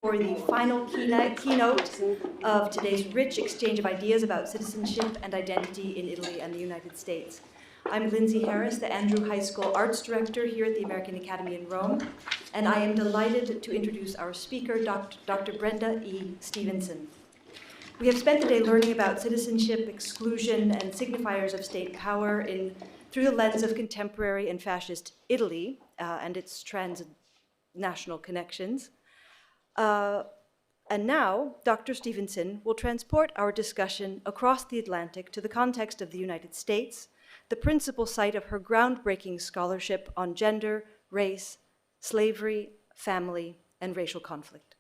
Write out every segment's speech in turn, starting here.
for the final keynote of today's rich exchange of ideas about citizenship and identity in Italy and the United States. I'm Lindsay Harris, the Andrew High School Arts Director here at the American Academy in Rome, and I am delighted to introduce our speaker, Dr. Brenda E. Stevenson. We have spent the day learning about citizenship, exclusion, and signifiers of state power through the lens of contemporary and fascist Italy and its transnational connections. And now, Dr. Stevenson will transport our discussion across the Atlantic to the context of the United States, the principal site of her groundbreaking scholarship on gender, race, slavery, family, and racial conflict.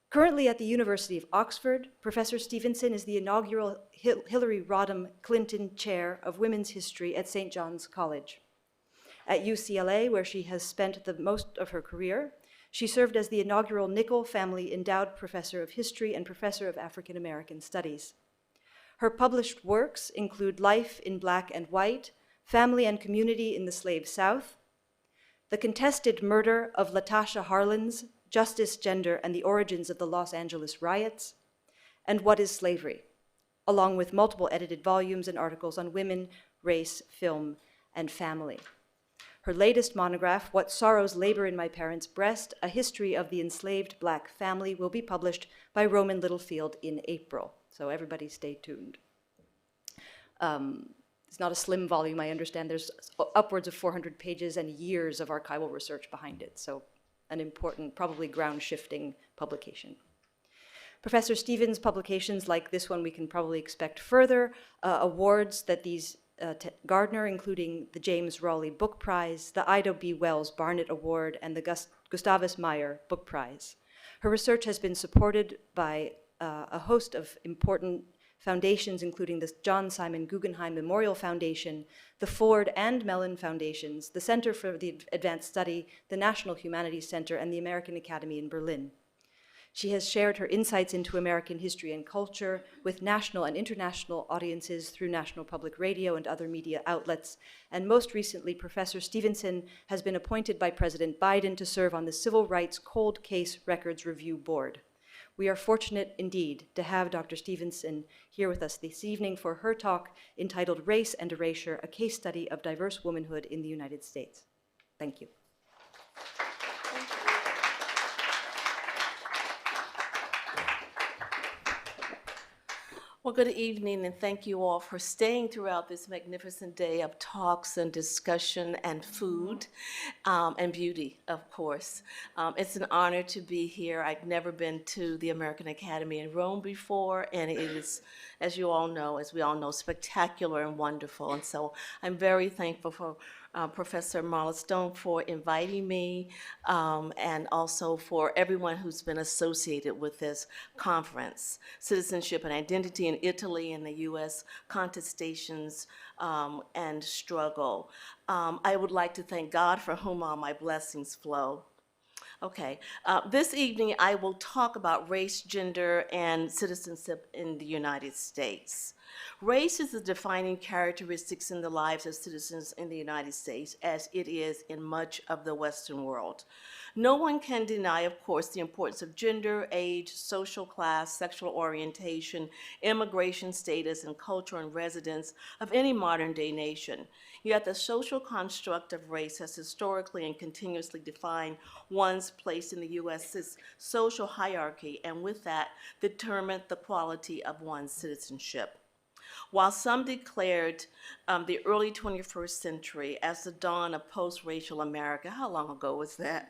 Currently at the University of Oxford, Professor Stevenson is the inaugural Hillary Rodham Clinton Chair of Women's History at St. John's College. At UCLA, where she has spent the most of her career, she served as the inaugural Nichol Family Endowed Professor of History and Professor of African American Studies. Her published works include Life in Black and White, Family and Community in the Slave South, The Contested Murder of Latasha Harlins, Justice, Gender, and the Origins of the Los Angeles Riots, and What is Slavery, along with multiple edited volumes and articles on women, race, film, and family. Her latest monograph, What Sorrows Labor in My Parents' Breast, A History of the Enslaved Black Family, will be published by Rowman Littlefield in April. So everybody stay tuned. It's not a slim volume, I understand. There's upwards of 400 pages and years of archival research behind it. So an important, probably ground-shifting publication. Professor Stevens' publications like this one we can probably expect further awards that these Gardner, including the James Rowley Book Prize, the Ida B. Wells Barnett Award, and the Gustavus Meyer Book Prize. Her research has been supported by a host of important foundations, including the John Simon Guggenheim Memorial Foundation, the Ford and Mellon Foundations, the Center for the Advanced Study, the National Humanities Center, and the American Academy in Berlin. She has shared her insights into American history and culture with national and international audiences through National Public Radio and other media outlets. And most recently, Professor Stevenson has been appointed by President Biden to serve on the Civil Rights Cold Case Records Review Board. We are fortunate indeed to have Dr. Stevenson here with us this evening for her talk entitled Race and Erasure, a Case Study of Diverse Womanhood in the United States. Thank you. Well, good evening, and thank you all for staying throughout this magnificent day of talks and discussion and food and beauty, of course. It's an honor to be here. I've never been to the American Academy in Rome before, and it is, as you all know, as we all know, spectacular and wonderful. And so I'm very thankful for Professor Marla Stone for inviting me, and also for everyone who's been associated with this conference, Citizenship and Identity in Italy and the U.S., Contestations and Struggle. I would like to thank God for whom all my blessings flow. Okay, this evening I will talk about race, gender, and citizenship in the United States. Race is the defining characteristics in the lives of citizens in the United States, as it is in much of the Western world. No one can deny, of course, the importance of gender, age, social class, sexual orientation, immigration status, and culture and residence of any modern-day nation. Yet the social construct of race has historically and continuously defined one's place in the U.S.'s social hierarchy, and with that, determined the quality of one's citizenship. While some declared the early 21st century as the dawn of post-racial America, how long ago was that?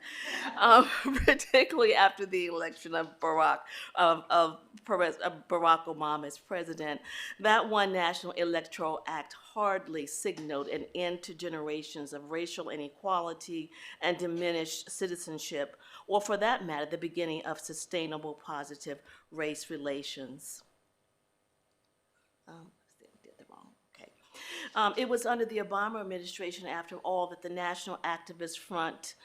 Particularly after the election of Barack Obama as president, that one national electoral act hardly signaled an end to generations of racial inequality and diminished citizenship, or for that matter, the beginning of sustainable positive race relations. It was under the Obama administration, after all, that the National Activist Front,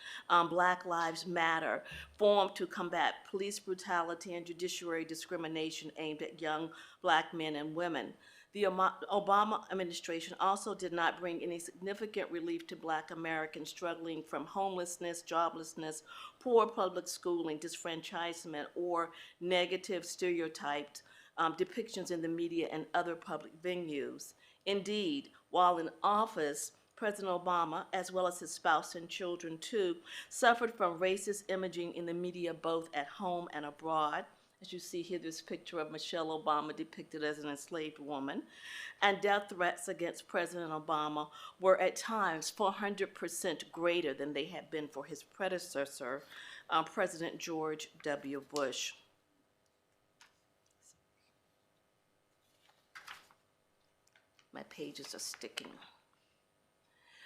Black Lives Matter, formed to combat police brutality and judiciary discrimination aimed at young Black men and women. The Obama administration also did not bring any significant relief to Black Americans struggling from homelessness, joblessness, poor public schooling, disfranchisement, or negative stereotyped depictions in the media and other public venues. Indeed, while in office, President Obama, as well as his spouse and children too, suffered from racist imaging in the media both at home and abroad. As you see here, this picture of Michelle Obama depicted as an enslaved woman. And death threats against President Obama were at times 400% greater than they had been for his predecessor, President George W. Bush. My pages are sticking.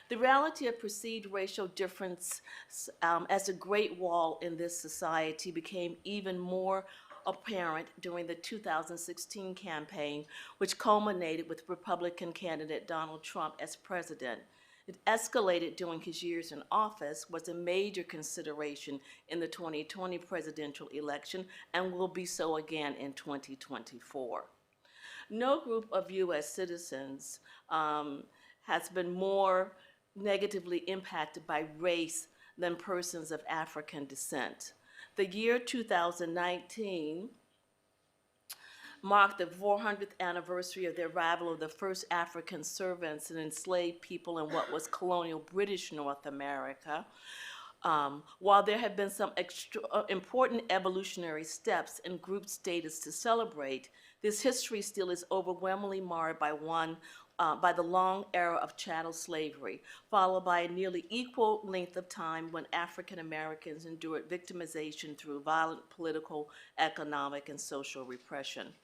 The reality of perceived racial difference as a great wall in this society became even more apparent during the 2016 campaign, which culminated with Republican candidate Donald Trump as president. It escalated during his years in office, was a major consideration in the 2020 presidential election, and will be so again in 2024. No group of U.S. citizens has been more negatively impacted by race than persons of African descent. The year 2019 marked the 400th anniversary of the arrival of the first African servants and enslaved people in what was colonial British North America. While there have been some important evolutionary steps in group status to celebrate, this history still is overwhelmingly marred by the long era of chattel slavery, followed by a nearly equal length of time when African Americans endured victimization through violent political, economic, and social repression.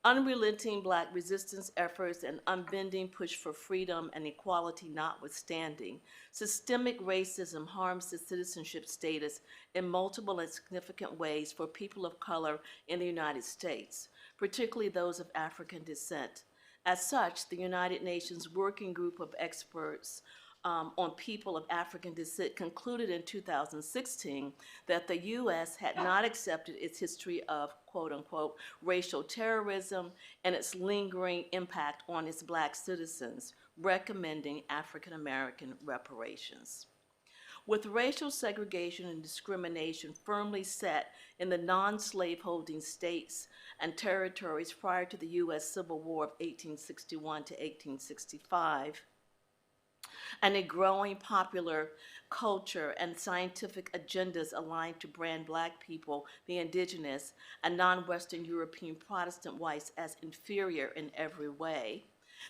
Unrelenting Black resistance efforts and unbending push for freedom and equality notwithstanding, systemic racism harms the citizenship status in multiple and significant ways for people of color in the United States, particularly those of African descent. As such, the United Nations Working Group of Experts on People of African Descent concluded in 2016 that the U.S. had not accepted its history of, quote unquote, racial terrorism and its lingering impact on its Black citizens, recommending African American reparations. With racial segregation and discrimination firmly set in the non-slaveholding states and territories prior to the U.S. Civil War of 1861 to 1865, and a growing popular culture and scientific agendas aligned to brand Black people, the indigenous, and non-Western European Protestant whites as inferior in every way,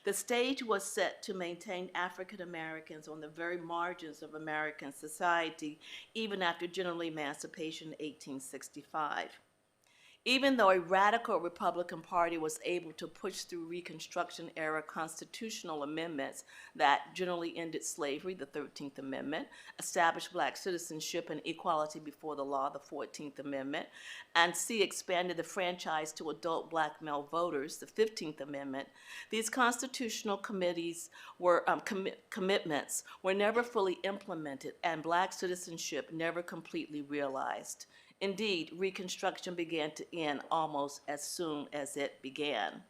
the stage was set to maintain African Americans on the very margins of American society, even after general emancipation in 1865. Even though a radical Republican Party was able to push through Reconstruction-era constitutional amendments that generally ended slavery, the 13th Amendment, established Black citizenship and equality before the law, the 14th Amendment, and expanded the franchise to adult Black male voters, the 15th Amendment, these constitutional committees were commitments were never fully implemented, and Black citizenship never completely realized. Indeed, Reconstruction began to end almost as soon as it began.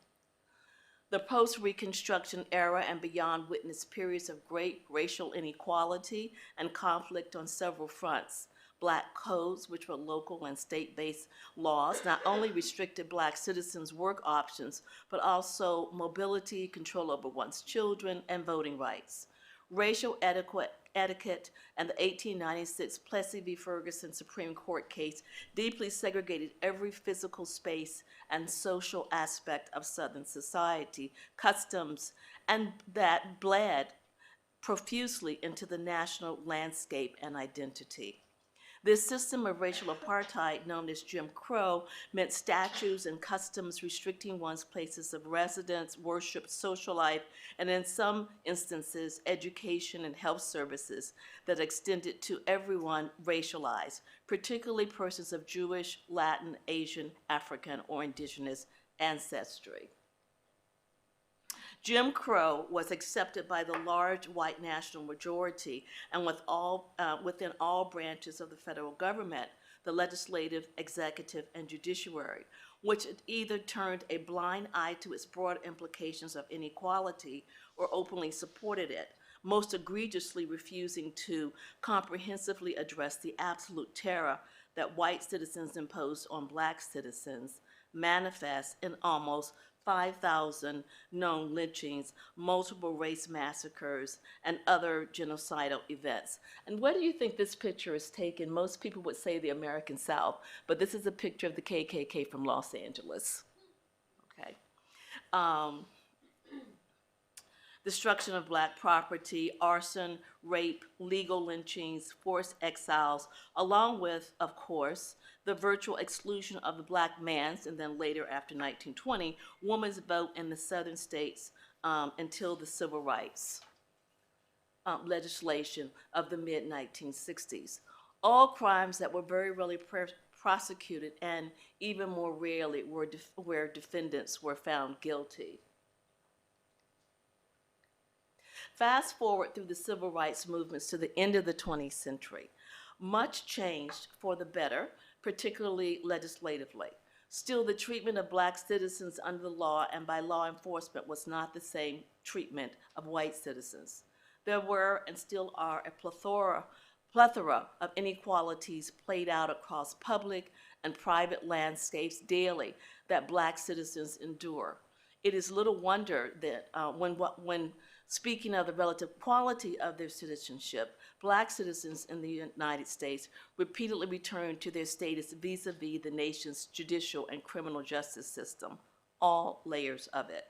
The post-Reconstruction era and beyond witnessed periods of great racial inequality and conflict on several fronts. Black codes, which were local and state-based laws, not only restricted Black citizens' work options, but also mobility, control over one's children, and voting rights. Racial etiquette and the 1896 Plessy v. Ferguson Supreme Court case deeply segregated every physical space and social aspect of Southern society, customs, and that bled profusely into the national landscape and identity. This system of racial apartheid, known as Jim Crow, meant statutes and customs restricting one's places of residence, worship, social life, and in some instances, education and health services that extended to everyone racialized, particularly persons of Jewish, Latin, Asian, African, or indigenous ancestry. Jim Crow was accepted by the large white national majority and within all branches of the federal government, the legislative, executive, and judiciary. which it either turned a blind eye to its broad implications of inequality or openly supported it, most egregiously refusing to comprehensively address the absolute terror that white citizens imposed on black citizens, manifest in almost 5,000 known lynchings, multiple race massacres, and other genocidal events. And where do you think this picture is taken? Most people would say the American South, but this is a picture of the KKK from Los Angeles. Okay. Destruction of black property, arson, rape, legal lynchings, forced exiles, along with, of course, the virtual exclusion of the black man's, and then later after 1920, woman's vote in the southern states until the civil rights legislation of the mid-1960s. All crimes that were very rarely prosecuted and even more rarely where defendants were found guilty. Fast forward through the civil rights movements to the end of the 20th century. Much changed for the better, particularly legislatively. Still, the treatment of black citizens under the law and by law enforcement was not the same treatment of white citizens. There were and still are a plethora of inequalities played out across public and private landscapes daily that black citizens endure. It is little wonder that when speaking of the relative quality of their citizenship, black citizens in the United States repeatedly return to their status vis-a-vis the nation's judicial and criminal justice system, all layers of it.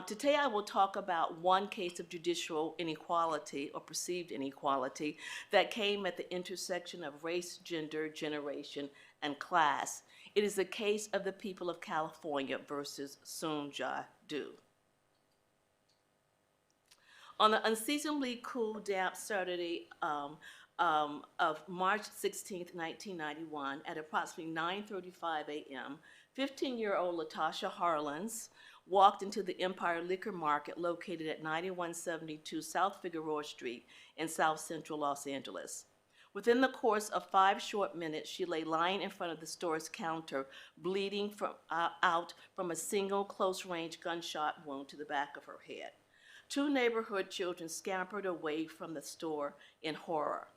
Today I will talk about one case of judicial inequality or perceived inequality that came at the intersection of race, gender, generation, and class. It is the case of the people of California versus Soon Ja Du. On the unseasonably cool, damp Saturday of March 16, 1991, at approximately 9:35 a.m., 15-year-old Latasha Harlins walked into the Empire Liquor Market located at 9172 South Figueroa Street in South Central Los Angeles. Within the course of 5 short minutes, she lay lying in front of the store's counter, bleeding out from a single close-range gunshot wound to the back of her head. 2 neighborhood children scampered away from the store in horror.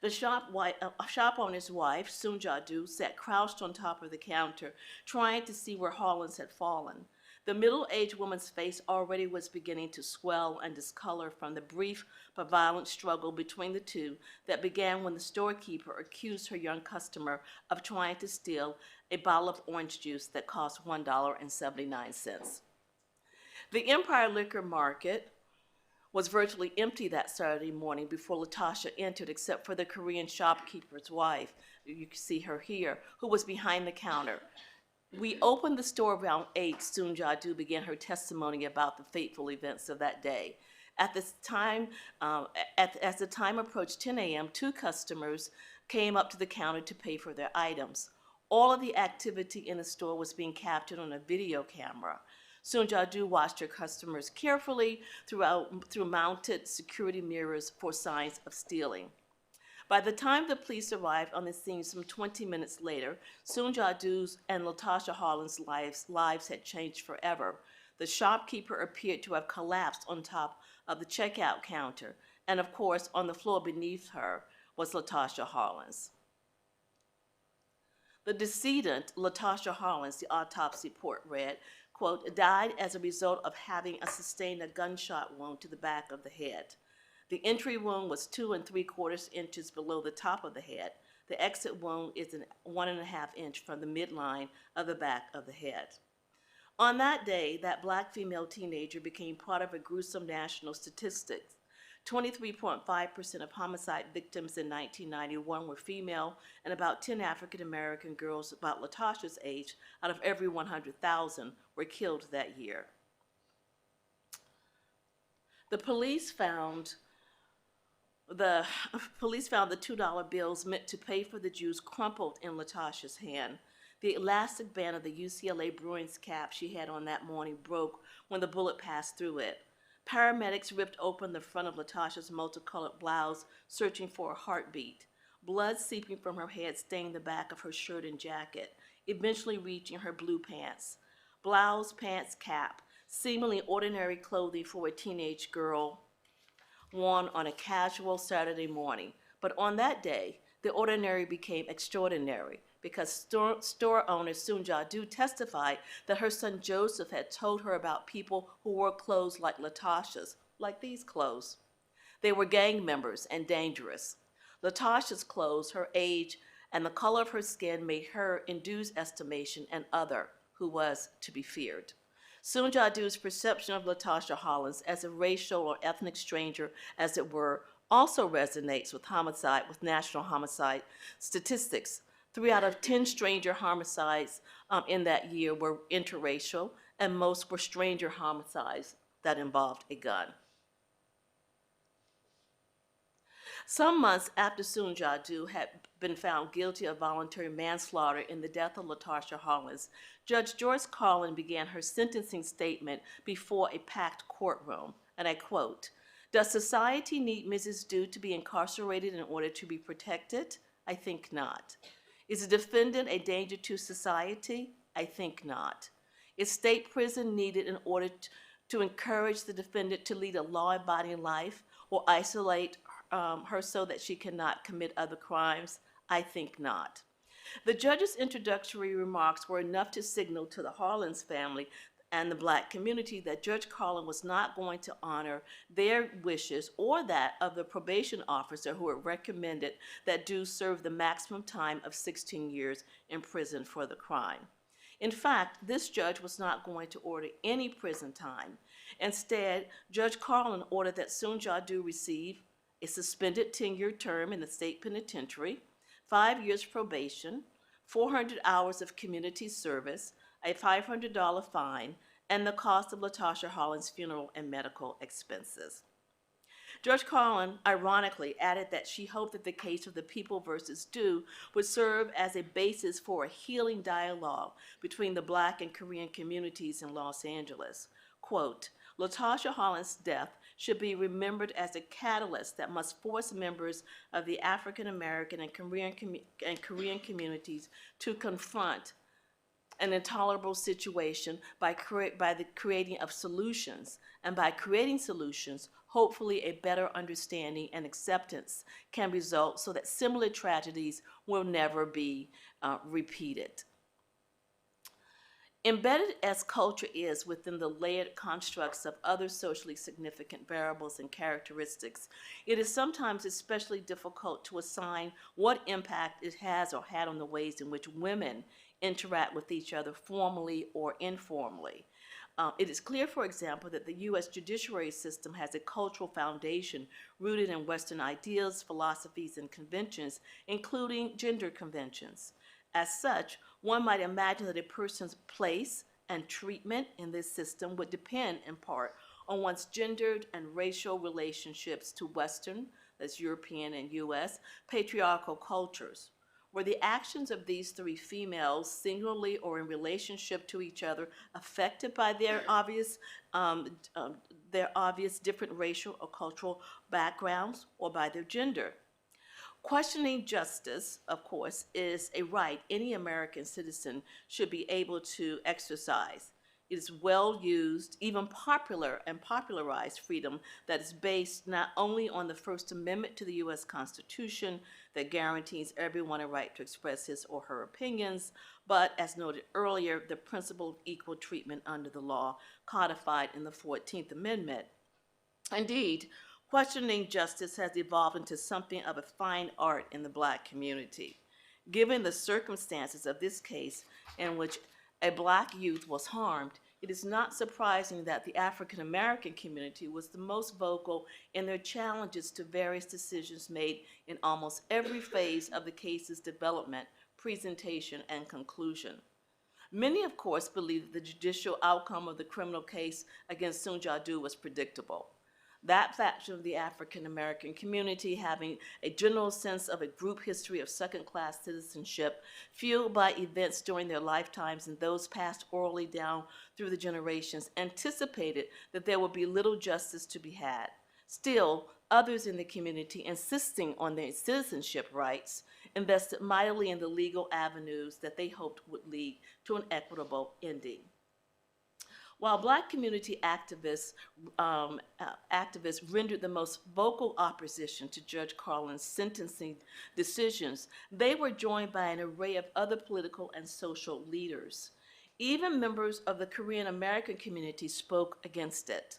The shop owner's wife, Soon Ja Du, sat crouched on top of the counter, trying to see where Harlins had fallen. The middle-aged woman's face already was beginning to swell and discolor from the brief but violent struggle between the two that began when the storekeeper accused her young customer of trying to steal a bottle of orange juice that cost $1.79. The Empire Liquor Market was virtually empty that Saturday morning before Latasha entered, except for the Korean shopkeeper's wife, you can see her here, who was behind the counter. We opened the store around 8. Soon Ja Du began her testimony about the fateful events of that day. At this time, as the time approached 10 a.m., 2 customers came up to the counter to pay for their items. All of the activity in the store was being captured on a video camera. Soon Ja Du watched her customers carefully through mounted security mirrors for signs of stealing. By the time the police arrived on the scene some 20 minutes later, Soon Ja Du's and Latasha Harlins' lives had changed forever. The shopkeeper appeared to have collapsed on top of the checkout counter, and of course, on the floor beneath her was Latasha Harlins. The decedent, Latasha Harlins, the autopsy report read, quote, died as a result of having sustained a gunshot wound to the back of the head. The entry wound was 2 3/4 inches below the top of the head. The exit wound is 1.5 inch from the midline of the back of the head. On that day, that black female teenager became part of a gruesome national statistic. 23.5% of homicide victims in 1991 were female, and about 10 African American girls about Latasha's age out of every 100,000 were killed that year. The police found the $2 bills meant to pay for the Jews crumpled in Latasha's hand. The elastic band of the UCLA Bruins cap she had on that morning broke when the bullet passed through it. Paramedics ripped open the front of Latasha's multicolored blouse, searching for a heartbeat. Blood seeping from her head stained the back of her shirt and jacket, eventually reaching her blue pants. Blouse, pants, cap, seemingly ordinary clothing for a teenage girl worn on a casual Saturday morning. But on that day, the ordinary became extraordinary because store owner Sunja Du testified that her son Joseph had told her about people who wore clothes like Latasha's, like these clothes. They were gang members and dangerous. Latasha's clothes, her age, and the color of her skin made her, in Du's estimation, an other who was to be feared. Sunja Du's perception of Latasha Hollins as a racial or ethnic stranger, as it were, also resonates with national homicide statistics. 3 out of 10 stranger homicides in that year were interracial, and most were stranger homicides that involved a gun. Some months after Sunja Du had been found guilty of voluntary manslaughter in the death of Latasha Hollins, Judge Joyce Carlin began her sentencing statement before a packed courtroom, and I quote, "Does society need Mrs. Du to be incarcerated in order to be protected? I think not. Is the defendant a danger to society? I think not. Is state prison needed in order to encourage the defendant to lead a law-abiding life or isolate her so that she cannot commit other crimes? I think not." The judge's introductory remarks were enough to signal to the Hollins family and the Black community that Judge Carlin was not going to honor their wishes or that of the probation officer who had recommended that Du serve the maximum time of 16 years in prison for the crime. In fact, this judge was not going to order any prison time. Instead, Judge Carlin ordered that Sunja Du receive a suspended 10-year term in the state penitentiary, 5 years probation, 400 hours of community service, a $500 fine, and the cost of Latasha Hollins' funeral and medical expenses. Judge Carlin, ironically, added that she hoped that the case of the People versus Du would serve as a basis for a healing dialogue between the Black and Korean communities in Los Angeles. Quote, "Latasha Hollins' death should be remembered as a catalyst that must force members of the African American and Korean communities to confront an intolerable situation by the creating of solutions, and by creating solutions, hopefully a better understanding and acceptance can result so that similar tragedies will never be repeated." Embedded as culture is within the layered constructs of other socially significant variables and characteristics, it is sometimes especially difficult to assign what impact it has or had on the ways in which women interact with each other formally or informally. It is clear, for example, that the U.S. judiciary system has a cultural foundation rooted in Western ideals, philosophies, and conventions, including gender conventions. As such, one might imagine that a person's place and treatment in this system would depend in part on one's gendered and racial relationships to Western, that's European and U.S., patriarchal cultures. Were the actions of these 3 females, singularly or in relationship to each other, affected by their obvious different racial or cultural backgrounds, or by their gender? Questioning justice, of course, is a right any American citizen should be able to exercise. It is well-used, even popular and popularized freedom that is based not only on the First Amendment to the U.S. Constitution that guarantees everyone a right to express his or her opinions, but, as noted earlier, the principle of equal treatment under the law codified in the 14th Amendment. Indeed, questioning justice has evolved into something of a fine art in the Black community. Given the circumstances of this case in which a Black youth was harmed, it is not surprising that the African American community was the most vocal in their challenges to various decisions made in almost every phase of the case's development, presentation, and conclusion. Many, of course, believe that the judicial outcome of the criminal case against Sunja Du was predictable. That faction of the African American community, having a general sense of a group history of second-class citizenship, fueled by events during their lifetimes and those passed orally down through the generations, anticipated that there would be little justice to be had. Still, others in the community insisting on their citizenship rights, invested mightily in the legal avenues that they hoped would lead to an equitable ending. While Black community activists rendered the most vocal opposition to Judge Carlin's sentencing decisions, they were joined by an array of other political and social leaders. Even members of the Korean American community spoke against it.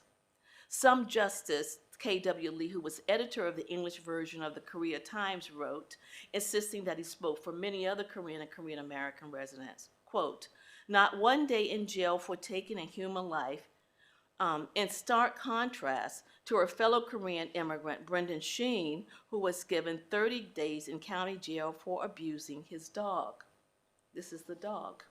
Some Justice K.W. Lee, who was editor of the English version of the Korea Times, wrote, insisting that he spoke for many other Korean and Korean American residents, quote, "Not one day in jail for taking a human life, in stark contrast to her fellow Korean immigrant, Brenda E, who was given 30 days in county jail for abusing his dog." This is the dog.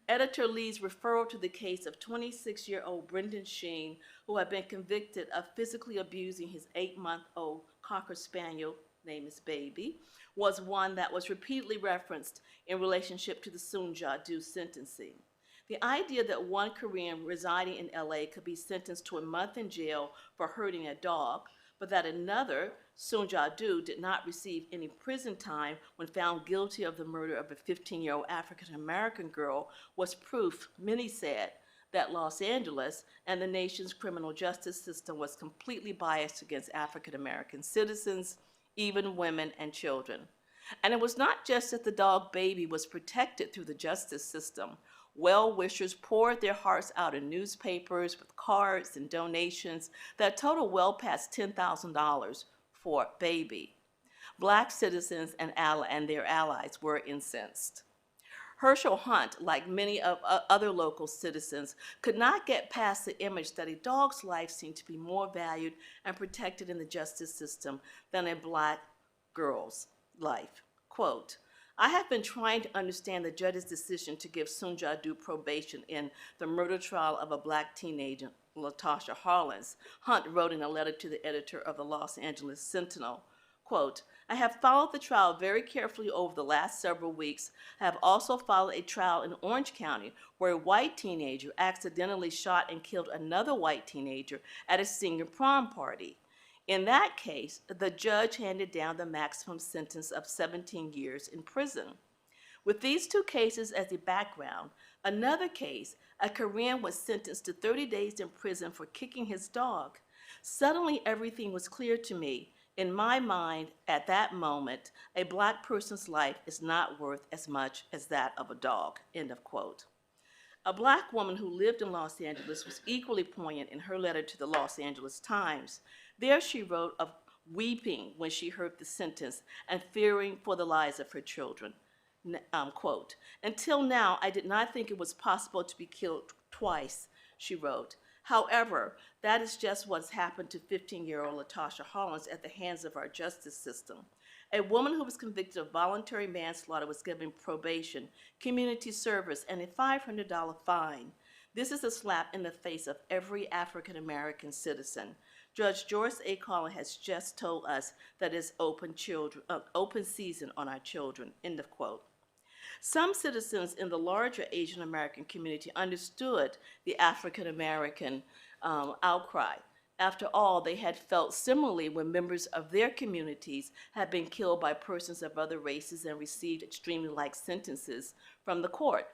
Editor Lee's referral to the case of 26-year-old Brenda E, who had been convicted of physically abusing his 8-month-old Cocker Spaniel, name is Baby, was one that was repeatedly referenced in relationship to the Soon Ja-do sentencing. The idea that one Korean residing in LA could be sentenced to a month in jail for hurting a dog, but that another, Soon Ja-do, did not receive any prison time when found guilty of the murder of a 15-year-old African-American girl was proof, many said, that Los Angeles and the nation's criminal justice system was completely biased against African-American citizens, even women and children. And it was not just that the dog Baby was protected through the justice system. Well-wishers poured their hearts out in newspapers with cards and donations that totaled well past $10,000 for Baby. Black citizens and their allies were incensed. Herschel Hunt, like many of other local citizens, could not get past the image that a dog's life seemed to be more valued and protected in the justice system than a Black girl's life. Quote, "I have been trying to understand the judge's decision to give Soon Ja-do probation in the murder trial of a Black teenager, LaTosha Harlins," Hunt wrote in a letter to the editor of the Los Angeles Sentinel. Quote, "I have followed the trial very carefully over the last several weeks. I have also followed a trial in Orange County where a white teenager accidentally shot and killed another white teenager at a senior prom party. In that case, the judge handed down the maximum sentence of 17 years in prison. With these two cases as the background, another case, a Korean was sentenced to 30 days in prison for kicking his dog. Suddenly everything was clear to me. In my mind, at that moment, a Black person's life is not worth as much as that of a dog," end of quote. A Black woman who lived in Los Angeles was equally poignant in her letter to the Los Angeles Times. There she wrote of weeping when she heard the sentence and fearing for the lives of her children. Quote, "Until now, I did not think it was possible to be killed twice," she wrote. "However, that is just what's happened to 15-year-old LaTosha Harlins at the hands of our justice system. A woman who was convicted of voluntary manslaughter was given probation, community service, and a $500 fine. This is a slap in the face of every African-American citizen. Judge Joyce A. Collin has just told us that it's open season on our children," end of quote. Some citizens in the larger Asian American community understood the African American outcry. After all, they had felt similarly when members of their communities had been killed by persons of other races and received extremely light sentences from the court.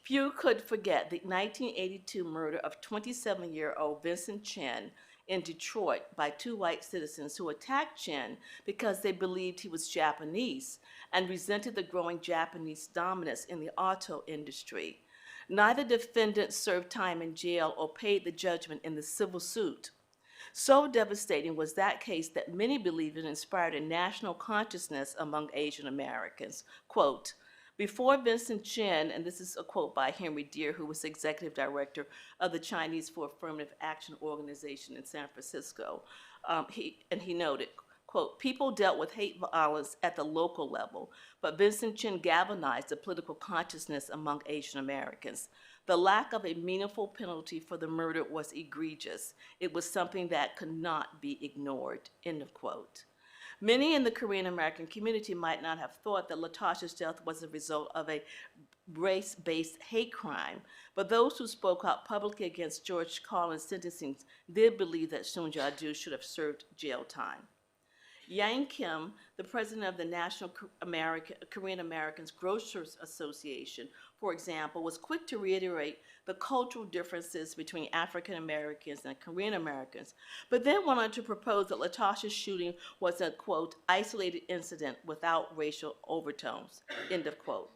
Few could forget the 1982 murder of 27-year-old Vincent Chin in Detroit by two white citizens who attacked Chin because they believed he was Japanese and resented the growing Japanese dominance in the auto industry. Neither defendant served time in jail or paid the judgment in the civil suit. So devastating was that case that many believed it inspired a national consciousness among Asian Americans. Quote, "Before Vincent Chin," and this is a quote by Henry Deere, who was executive director of the Chinese for Affirmative Action organization in San Francisco, he noted, quote, "People dealt with hate violence at the local level, but Vincent Chin galvanized the political consciousness among Asian Americans. The lack of a meaningful penalty for the murder was egregious. It was something that could not be ignored," end of quote. Many in the Korean American community might not have thought that Latasha's death was a result of a race-based hate crime, but those who spoke out publicly against George Carlin's sentencing did believe that Soon Ja-do should have served jail time. Yang Kim, the president of the National Korean Americans Grocers Association, for example, was quick to reiterate the cultural differences between African Americans and Korean Americans, but then went on to propose that Latasha's shooting was a, quote, isolated incident without racial overtones, end of quote.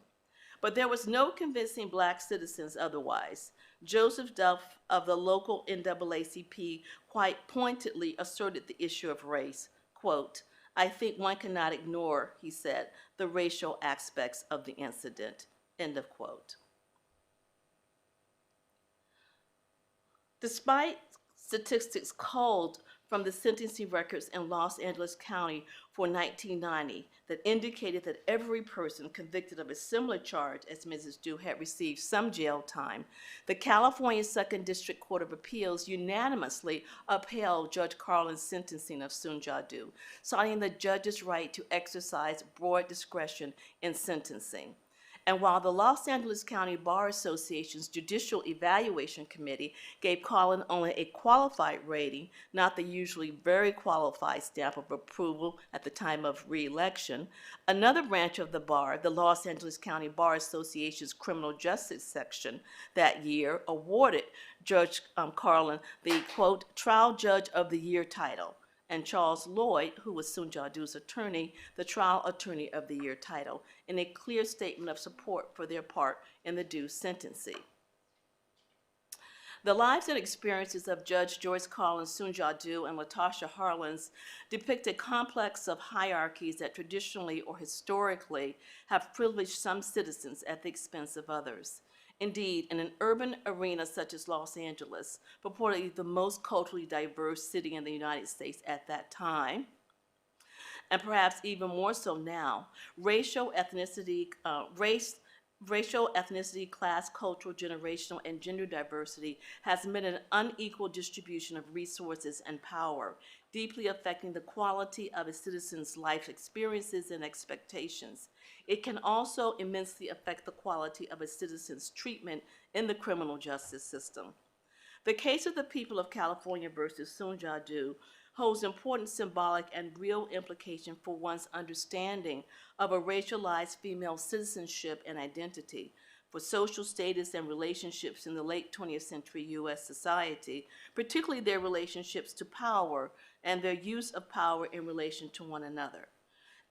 But there was no convincing Black citizens otherwise. Joseph Duff of the local NAACP quite pointedly asserted the issue of race. Quote, I think one cannot ignore, he said, the racial aspects of the incident, end of quote. Despite statistics culled from the sentencing records in Los Angeles County for 1990 that indicated that every person convicted of a similar charge as Mrs. Du had received some jail time, the California Second District Court of Appeals unanimously upheld Judge Carlin's sentencing of Soon Ja-do, citing the judge's right to exercise broad discretion in sentencing. And while the Los Angeles County Bar Association's Judicial Evaluation Committee gave Carlin only a qualified rating, not the usually very qualified stamp of approval at the time of re-election, another branch of the bar, the Los Angeles County Bar Association's Criminal Justice Section, that year awarded Judge Carlin the, quote, Trial Judge of the Year title, and Charles Lloyd, who was Soon Ja-do's attorney, the Trial Attorney of the Year title, in a clear statement of support for their part in the Du sentencing. The lives and experiences of Judge Joyce Carlin, Soon Ja-do, and Latasha Harlins depict a complex of hierarchies that traditionally or historically have privileged some citizens at the expense of others. Indeed, in an urban arena such as Los Angeles, purportedly the most culturally diverse city in the United States at that time, and perhaps even more so now, racial ethnicity, class, cultural, generational, and gender diversity has meant an unequal distribution of resources and power, deeply affecting the quality of a citizen's life experiences and expectations. It can also immensely affect the quality of a citizen's treatment in the criminal justice system. The case of the people of California versus Soon Ja-do holds important symbolic and real implication for one's understanding of a racialized female citizenship and identity, for social status and relationships in the late 20th century U.S. society, particularly their relationships to power and their use of power in relation to one another.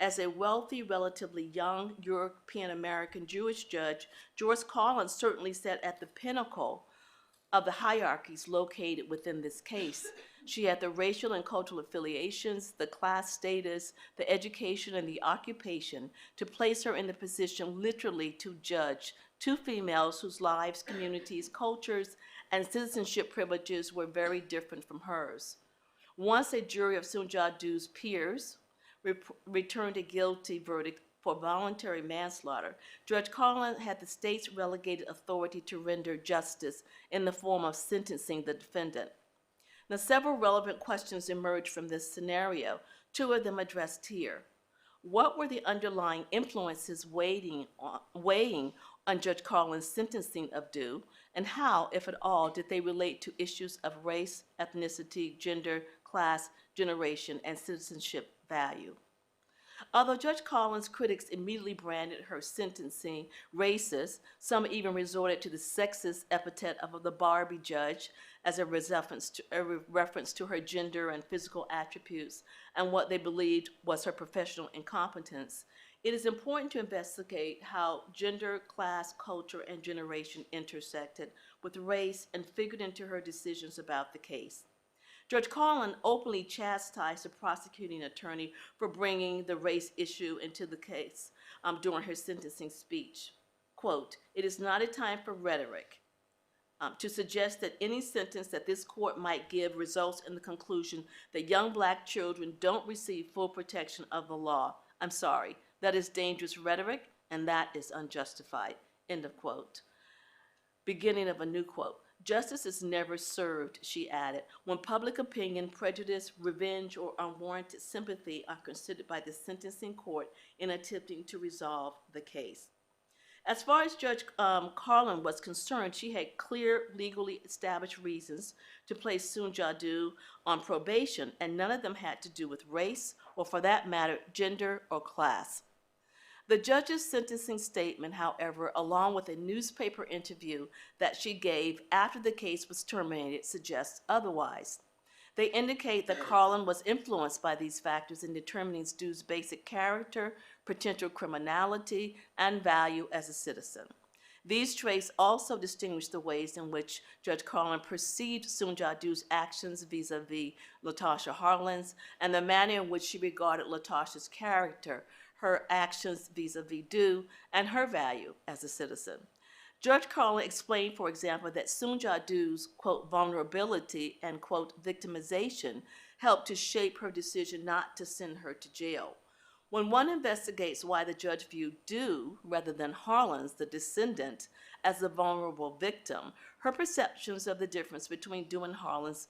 As a wealthy, relatively young European-American Jewish judge, Joyce Carlin certainly sat at the pinnacle of the hierarchies located within this case. She had the racial and cultural affiliations, the class status, the education, and the occupation to place her in the position literally to judge two females whose lives, communities, cultures, and citizenship privileges were very different from hers. Once a jury of Soon Ja-do's peers returned a guilty verdict for voluntary manslaughter, Judge Carlin had the state's relegated authority to render justice in the form of sentencing the defendant. Now, several relevant questions emerged from this scenario, two of them addressed here. What were the underlying influences weighing on Judge Carlin's sentencing of Du, and how, if at all, did they relate to issues of race, ethnicity, gender, class, generation, and citizenship value? Although Judge Carlin's critics immediately branded her sentencing racist, some even resorted to the sexist epithet of the Barbie judge as a reference to her gender and physical attributes and what they believed was her professional incompetence, it is important to investigate how gender, class, culture, and generation intersected with race and figured into her decisions about the case. Judge Carlin openly chastised the prosecuting attorney for bringing the race issue into the case during her sentencing speech. Quote, "It is not a time for rhetoric to suggest that any sentence that this court might give results in the conclusion that young Black children don't receive full protection of the law. I'm sorry, that is dangerous rhetoric and that is unjustified," end of quote. Beginning of a new quote. Justice is never served, she added, when public opinion, prejudice, revenge, or unwarranted sympathy are considered by the sentencing court in attempting to resolve the case. As far as Judge Carlin was concerned, she had clear, legally established reasons to place Soon Ja-doo on probation, and none of them had to do with race, or for that matter, gender or class. The judge's sentencing statement, however, along with a newspaper interview that she gave after the case was terminated, suggests otherwise. They indicate that Carlin was influenced by these factors in determining Doo's basic character, potential criminality, and value as a citizen. These traits also distinguish the ways in which Judge Carlin perceived Soon Ja-doo's actions vis-a-vis Latasha Harlins and the manner in which she regarded Latasha's character, her actions vis-a-vis Doo, and her value as a citizen. Judge Carlin explained, for example, that Soon Ja-doo's, quote, vulnerability and, quote, victimization helped to shape her decision not to send her to jail. When one investigates why the judge viewed Doo, rather than Harlins, the descendant, as the vulnerable victim, her perceptions of the difference between Doo and Harlins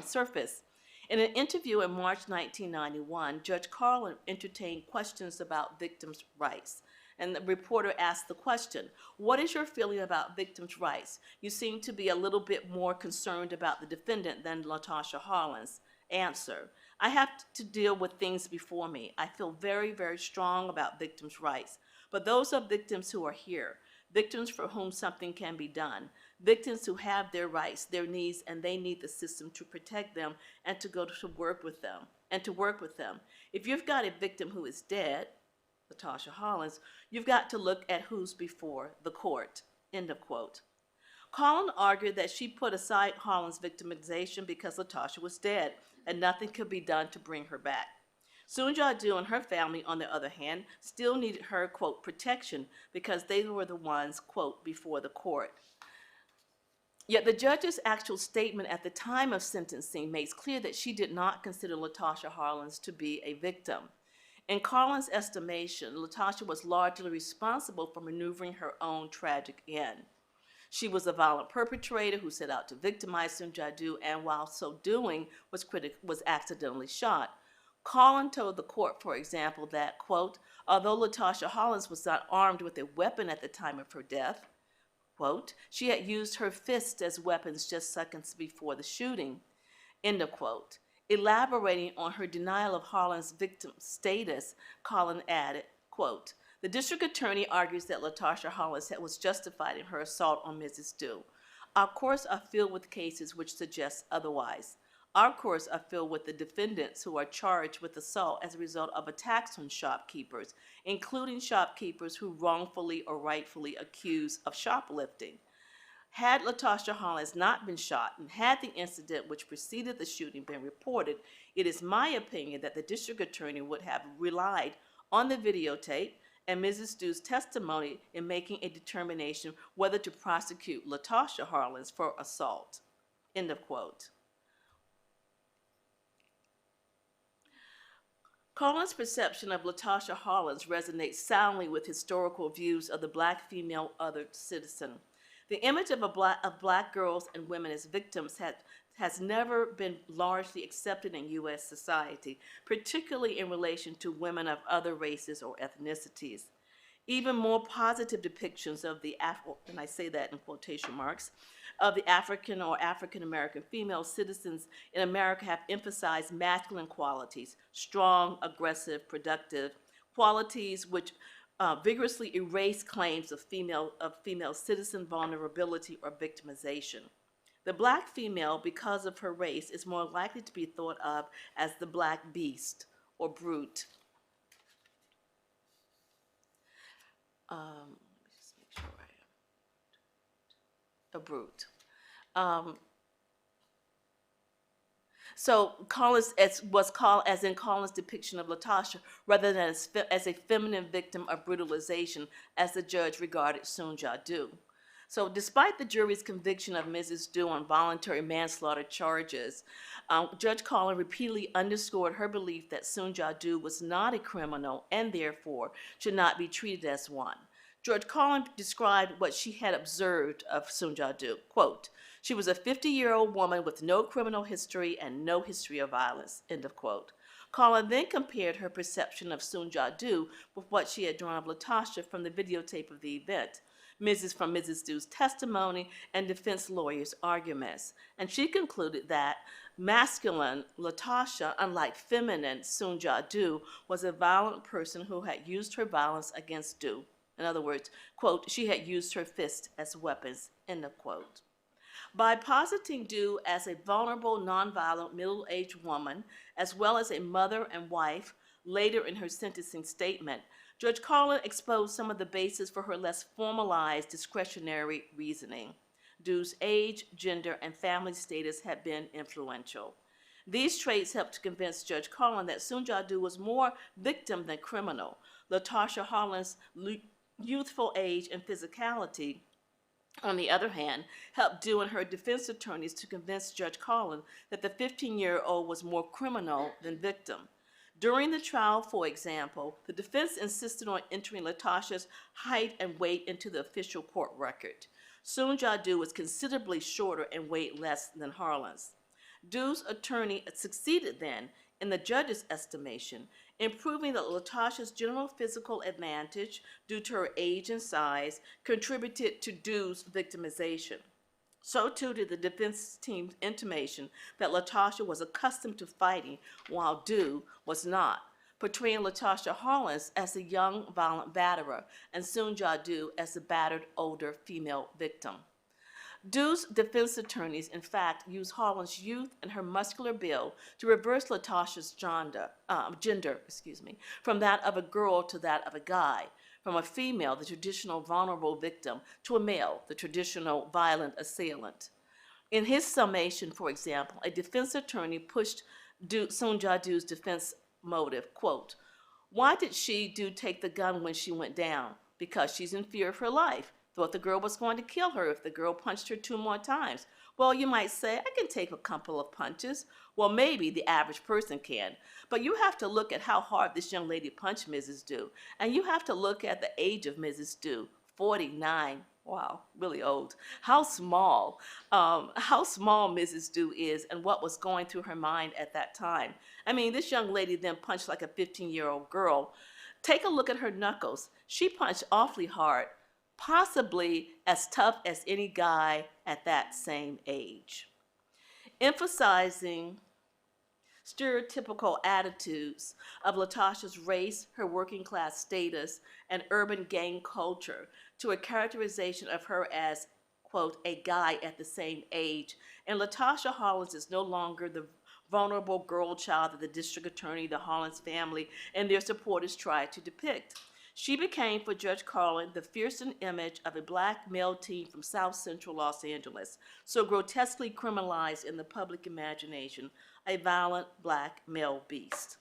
surface. In an interview in March 1991, Judge Carlin entertained questions about victims' rights. And the reporter asked the question, what is your feeling about victims' rights? You seem to be a little bit more concerned about the defendant than Latasha Harlins. Answer, I have to deal with things before me. I feel very, very strong about victims' rights. But those are victims who are here, victims for whom something can be done, victims who have their rights, their needs, and they need the system to protect them and to go to work with them, If you've got a victim who is dead, Latasha Harlins, you've got to look at who's before the court, end of quote. Carlin argued that she put aside Harlins' victimization because Latasha was dead and nothing could be done to bring her back. Soon Ja-doo and her family, on the other hand, still needed her, quote, protection because they were the ones, quote, before the court. Yet the judge's actual statement at the time of sentencing makes clear that she did not consider Latasha Harlins to be a victim. In Carlin's estimation, Latasha was largely responsible for maneuvering her own tragic end. She was a violent perpetrator who set out to victimize Soon Ja-doo and while so doing was accidentally shot. Carlin told the court, for example, that, quote, although Latasha Harlins was not armed with a weapon at the time of her death, quote, she had used her fists as weapons just seconds before the shooting, end of quote. Elaborating on her denial of Harlins' victim status, Carlin added, quote, the district attorney argues that Latasha Harlins was justified in her assault on Mrs. Doo. Our courts are filled with cases which suggest otherwise. Our courts are filled with the defendants who are charged with assault as a result of attacks on shopkeepers, including shopkeepers who wrongfully or rightfully accuse of shoplifting. Had Latasha Harlins not been shot and had the incident which preceded the shooting been reported, it is my opinion that the district attorney would have relied on the videotape and Mrs. Doo's testimony in making a determination whether to prosecute Latasha Harlins for assault, end of quote. Carlin's perception of Latasha Harlins resonates soundly with historical views of the Black female othered citizen. The image of black girls and women as victims has never been largely accepted in U.S. society, particularly in relation to women of other races or ethnicities. Even more positive depictions of the and I say that in quotation marks, of the African or African American female citizens in America have emphasized masculine qualities, strong, aggressive, productive, qualities which vigorously erase claims of female citizen vulnerability or victimization. The Black female, because of her race, is more likely to be thought of as the Black beast or brute. Let me just make sure I am a brute. So Carlin's was called as in Carlin's depiction of Latasha, rather than as a feminine victim of brutalization, as the judge regarded Soon Ja-doo. So despite the jury's conviction of Mrs. Doo on voluntary manslaughter charges, Judge Carlin repeatedly underscored her belief that Soon Ja-doo was not a criminal and therefore should not be treated as one. George Carlin described what she had observed of Sunja-do. Quote, "She was a 50-year-old woman with no criminal history and no history of violence," end of quote. Carlin then compared her perception of Sunja-do with what she had drawn of Latasha from the videotape of the event, from Mrs. Du's testimony and defense lawyers' arguments. And she concluded that masculine Latasha, unlike feminine Sunja-do, was a violent person who had used her violence against Du. In other words, quote, "She had used her fist as weapons," end of quote. By positing Du as a vulnerable, nonviolent, middle-aged woman, as well as a mother and wife, later in her sentencing statement, Judge Carlin exposed some of the basis for her less formalized discretionary reasoning. Du's age, gender, and family status had been influential. These traits helped to convince Judge Carlin that Sunja-do was more victim than criminal. Latasha Harlan's youthful age and physicality, on the other hand, helped Du and her defense attorneys to convince Judge Carlin that the 15-year-old was more criminal than victim. During the trial, for example, the defense insisted on entering Latasha's height and weight into the official court record. Sunja-do was considerably shorter and weighed less than Harlan's. Du's attorney succeeded then, in the judge's estimation, in proving that Latasha's general physical advantage, due to her age and size, contributed to Du's victimization. So too did the defense team's intimation that Latasha was accustomed to fighting while Du was not, portraying Latasha Harlins as a young, violent batterer and Sunja-do as the battered, older female victim. Du's defense attorneys, in fact, used Harlan's youth and her muscular build to reverse Latasha's gender, from that of a girl to that of a guy, from a female, the traditional vulnerable victim, to a male, the traditional violent assailant. In his summation, for example, a defense attorney pushed Sunja-do's defense motive, quote, "Why did Du take the gun when she went down? Because she's in fear of her life. Thought the girl was going to kill her if the girl punched her 2 more times. Well, you might say, I can take a couple of punches. Well, maybe the average person can. But you have to look at how hard this young lady punched Mrs. Du. And you have to look at the age of Mrs. Du, 49. Wow, really old. How small Mrs. Du is and what was going through her mind at that time. I mean, this young lady then punched like a 15-year-old girl. Take a look at her knuckles. She punched awfully hard, possibly as tough as any guy at that same age." Emphasizing stereotypical attitudes of Latasha's race, her working class status, and urban gang culture to a characterization of her as, quote, "a guy at the same age," and Latasha Harlins is no longer the vulnerable girl child that the district attorney, the Harlins family, and their supporters tried to depict. She became, for Judge Carlin, the fearsome image of a black male teen from South Central Los Angeles, so grotesquely criminalized in the public imagination, a violent black male beast.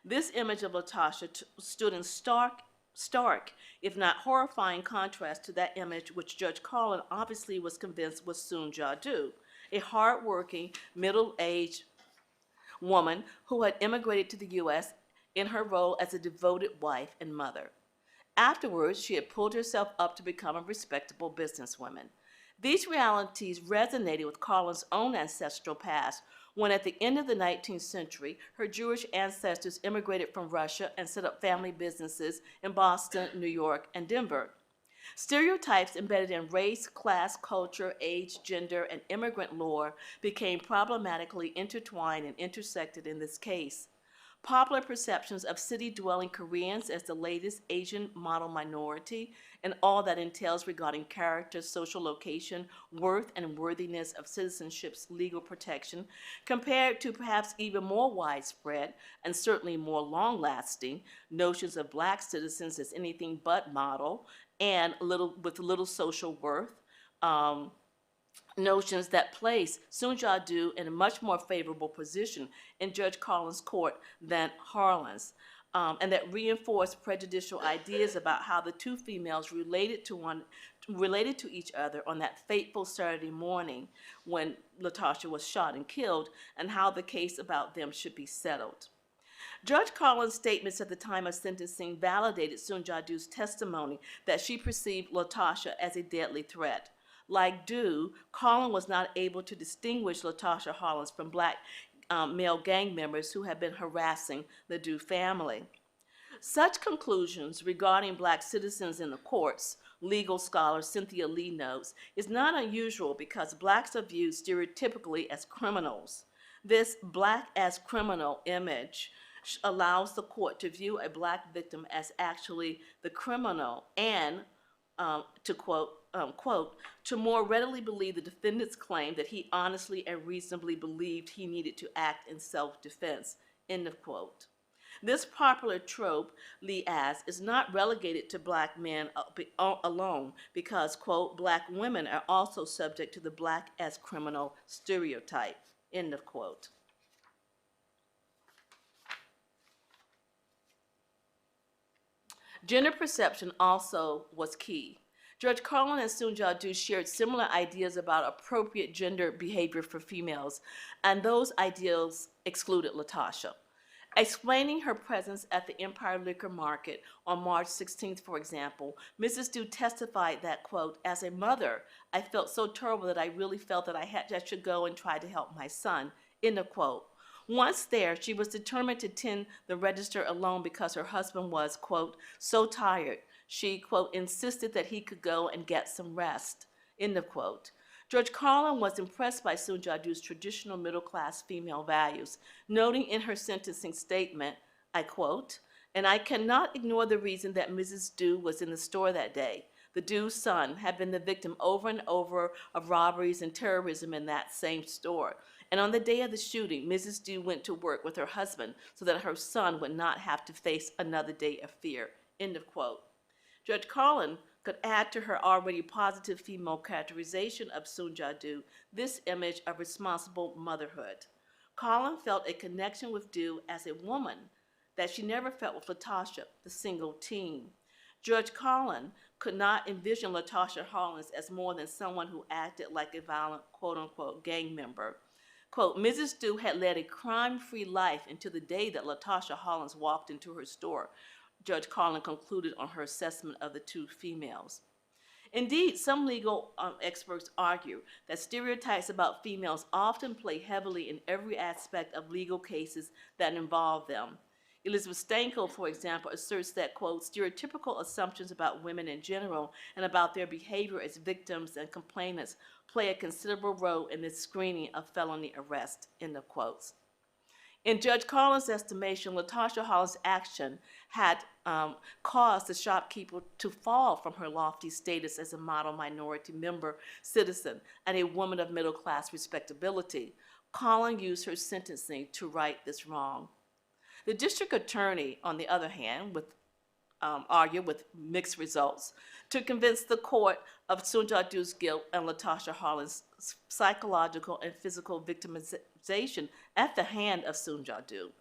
This image of Latasha stood in stark, if not horrifying contrast to that image which Judge Carlin obviously was convinced was Sunja-do, a hard-working, middle-aged woman who had immigrated to the U.S. in her role as a devoted wife and mother. Afterwards, she had pulled herself up to become a respectable businesswoman. These realities resonated with Carlin's own ancestral past when, at the end of the 19th century, her Jewish ancestors immigrated from Russia and set up family businesses in Boston, New York, and Denver. Stereotypes embedded in race, class, culture, age, gender, and immigrant lore became problematically intertwined and intersected in this case. Popular perceptions of city-dwelling Koreans as the latest Asian model minority and all that entails regarding character, social location, worth, and worthiness of citizenship's legal protection, compared to perhaps even more widespread and certainly more long-lasting notions of black citizens as anything but model and with little social worth, notions that place Sunja-do in a much more favorable position in Judge Carlin's court than Harlan's, and that reinforced prejudicial ideas about how the two females related to each other on that fateful Saturday morning when Latasha was shot and killed, and how the case about them should be settled. Judge Collins' statements at the time of sentencing validated Sunja-Doo's testimony that she perceived Latasha as a deadly threat. Like Doo, Collins was not able to distinguish Latasha Hollins from black male gang members who had been harassing the Doo family. Such conclusions regarding black citizens in the courts, legal scholar Cynthia Lee notes, is not unusual because blacks are viewed stereotypically as criminals. This black as criminal image allows the court to view a black victim as actually the criminal and, to quote, to more readily believe the defendant's claim that he honestly and reasonably believed he needed to act in self-defense, end of quote. This popular trope, Lee adds, is not relegated to black men alone because, quote, black women are also subject to the black as criminal stereotype, end of quote. Gender perception also was key. Judge Collins and Sunja-Doo shared similar ideas about appropriate gender behavior for females, and those ideals excluded Latasha. Explaining her presence at the Empire Liquor Market on March 16th, for example, Mrs. Doo testified that, quote, as a mother, I felt so terrible that I really felt that I should go and try to help my son, end of quote. Once there, she was determined to tend the register alone because her husband was, quote, so tired. She, quote, insisted that he could go and get some rest, end of quote. Judge Collins was impressed by Sunja-Doo's traditional middle-class female values, noting in her sentencing statement, I quote, and I cannot ignore the reason that Mrs. Doo was in the store that day. The Doo's son had been the victim over and over of robberies and terrorism in that same store. And on the day of the shooting, Mrs. Doo went to work with her husband so that her son would not have to face another day of fear, end of quote. Judge Collins could add to her already positive female characterization of Sunja-Doo this image of responsible motherhood. Collins felt a connection with Doo as a woman that she never felt with Latasha, the single teen. Judge Collins could not envision Latasha Hollins as more than someone who acted like a violent, quote-unquote, gang member. Quote, Mrs. Doo had led a crime-free life until the day that Latasha Hollins walked into her store, Judge Collins concluded on her assessment of the two females. Indeed, some legal experts argue that stereotypes about females often play heavily in every aspect of legal cases that involve them. Elizabeth Stanko, for example, asserts that, quote, stereotypical assumptions about women in general and about their behavior as victims and complainants play a considerable role in the screening of felony arrest, end of quotes. In Judge Collins' estimation, Latasha Hollins' action had caused the shopkeeper to fall from her lofty status as a model minority member citizen and a woman of middle-class respectability. Collins used her sentencing to right this wrong. The district attorney, on the other hand, argued with mixed results to convince the court of Sunja-Doo's guilt and Latasha Hollins' psychological and physical victimization at the hand of Sunja-Doo.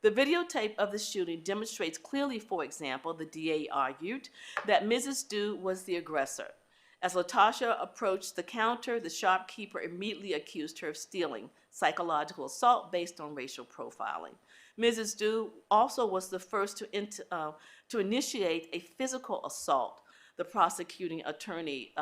The videotape of the shooting demonstrates clearly, for example, the DA argued, that Mrs. Doo was the aggressor. As Latasha approached the counter, the shopkeeper immediately accused her of stealing, psychological assault based on racial profiling. Mrs. Doo also was the first to initiate a physical assault, the prosecuting attorney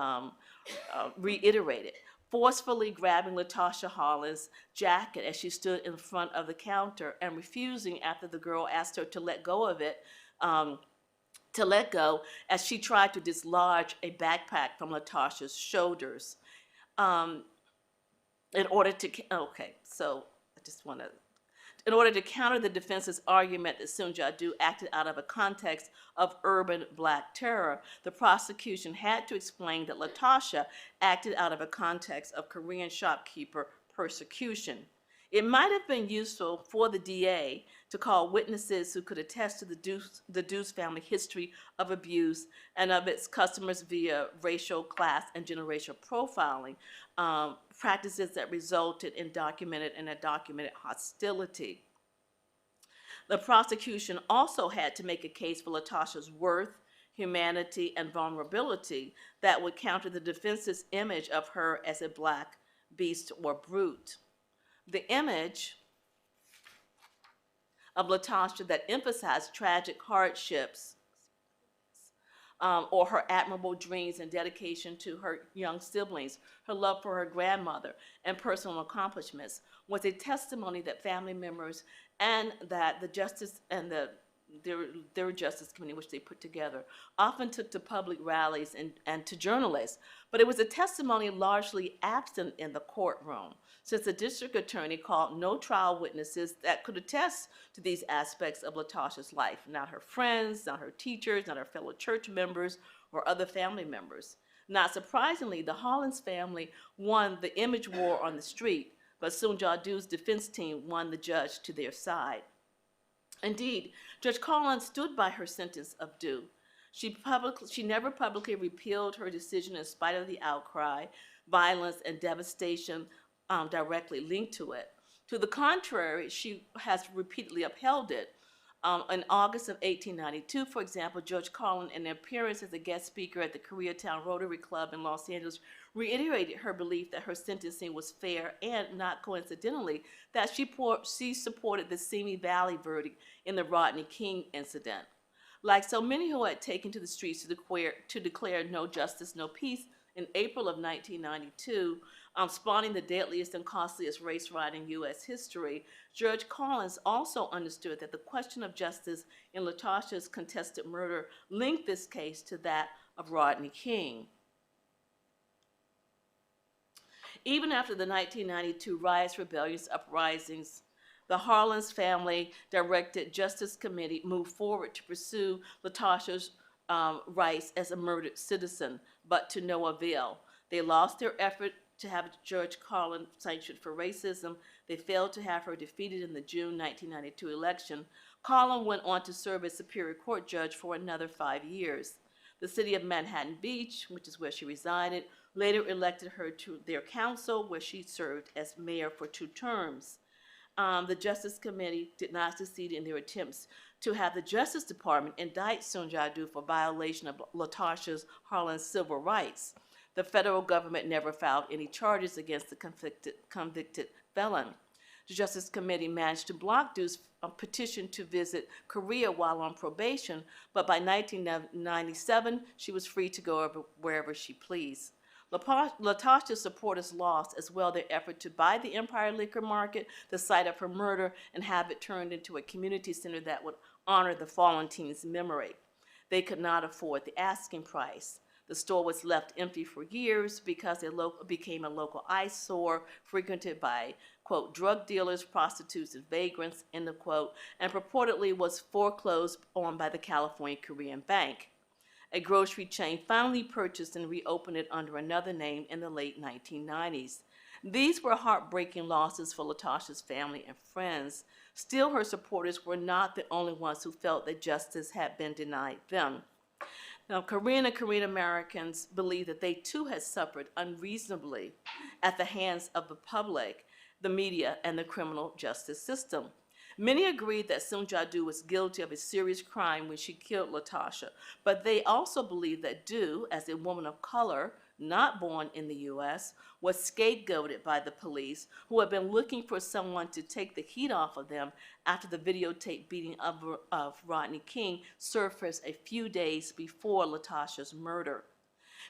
reiterated, forcefully grabbing Latasha Hollins' jacket as she stood in front of the counter and refusing after the girl asked her to let go of it, as she tried to dislodge a backpack from Latasha's shoulders. In order to counter the defense's argument that Sunja-Doo acted out of a context of urban black terror, the prosecution had to explain that Latasha acted out of a context of Korean shopkeeper persecution. It might have been useful for the DA to call witnesses who could attest to the Doo's family history of abuse and of its customers via racial, class, and generational profiling, practices that resulted in documented hostility. The prosecution also had to make a case for Latasha's worth, humanity, and vulnerability that would counter the defense's image of her as a black beast or brute. The image of LaTosha that emphasized tragic hardships or her admirable dreams and dedication to her young siblings, her love for her grandmother, and personal accomplishments, was a testimony that family members and that the justice and their justice committee, which they put together, often took to public rallies and to journalists. But it was a testimony largely absent in the courtroom, since the district attorney called no trial witnesses that could attest to these aspects of LaTosha's life, not her friends, not her teachers, not her fellow church members, or other family members. Not surprisingly, the Hollins family won the image war on the street, but Soon Ja Du's defense team won the judge to their side. Indeed, Judge Collins stood by her sentence of due. She never publicly repealed her decision in spite of the outcry, violence, and devastation directly linked to it. To the contrary, she has repeatedly upheld it. In August of 1892, for example, Judge Collins, in an appearance as a guest speaker at the Koreatown Rotary Club in Los Angeles, reiterated her belief that her sentencing was fair and, not coincidentally, that she supported the Simi Valley verdict in the Rodney King incident. Like so many who had taken to the streets to declare no justice, no peace, in April of 1992, spawning the deadliest and costliest race riot in U.S. history, Judge Collins also understood that the question of justice in LaTosha's contested murder linked this case to that of Rodney King. Even after the 1992 riots, rebellions, uprisings, the Harlins family directed Justice Committee moved forward to pursue LaTosha's rights as a murdered citizen, but to no avail. They lost their effort to have Judge Collins sanctioned for racism. They failed to have her defeated in the June 1992 election. Collins went on to serve as Superior Court judge for another 5 years. The city of Manhattan Beach, which is where she resided, later elected her to their council, where she served as mayor for 2 terms. The Justice Committee did not succeed in their attempts to have the Justice Department indict Soon Ja Du for violation of LaTosha's Harlan's civil rights. The federal government never filed any charges against the convicted felon. The Justice Committee managed to block Du's petition to visit Korea while on probation, but by 1997, she was free to go wherever she pleased. LaTosha's supporters lost as well their effort to buy the Empire Liquor Market, the site of her murder, and have it turned into a community center that would honor the fallen teen's memory. They could not afford the asking price. The store was left empty for years because it became a local eyesore frequented by, quote, drug dealers, prostitutes, and vagrants, end of quote, and purportedly was foreclosed on by the California Korean Bank. A grocery chain finally purchased and reopened it under another name in the late 1990s. These were heartbreaking losses for LaTosha's family and friends. Still, her supporters were not the only ones who felt that justice had been denied them. Now, Korean and Korean Americans believe that they too had suffered unreasonably at the hands of the public, the media, and the criminal justice system. Many agreed that Soon Ja Du was guilty of a serious crime when she killed LaTosha, but they also believed that Du, as a woman of color, not born in the U.S., was scapegoated by the police, who had been looking for someone to take the heat off of them after the videotape beating of Rodney King surfaced a few days before LaTosha's murder.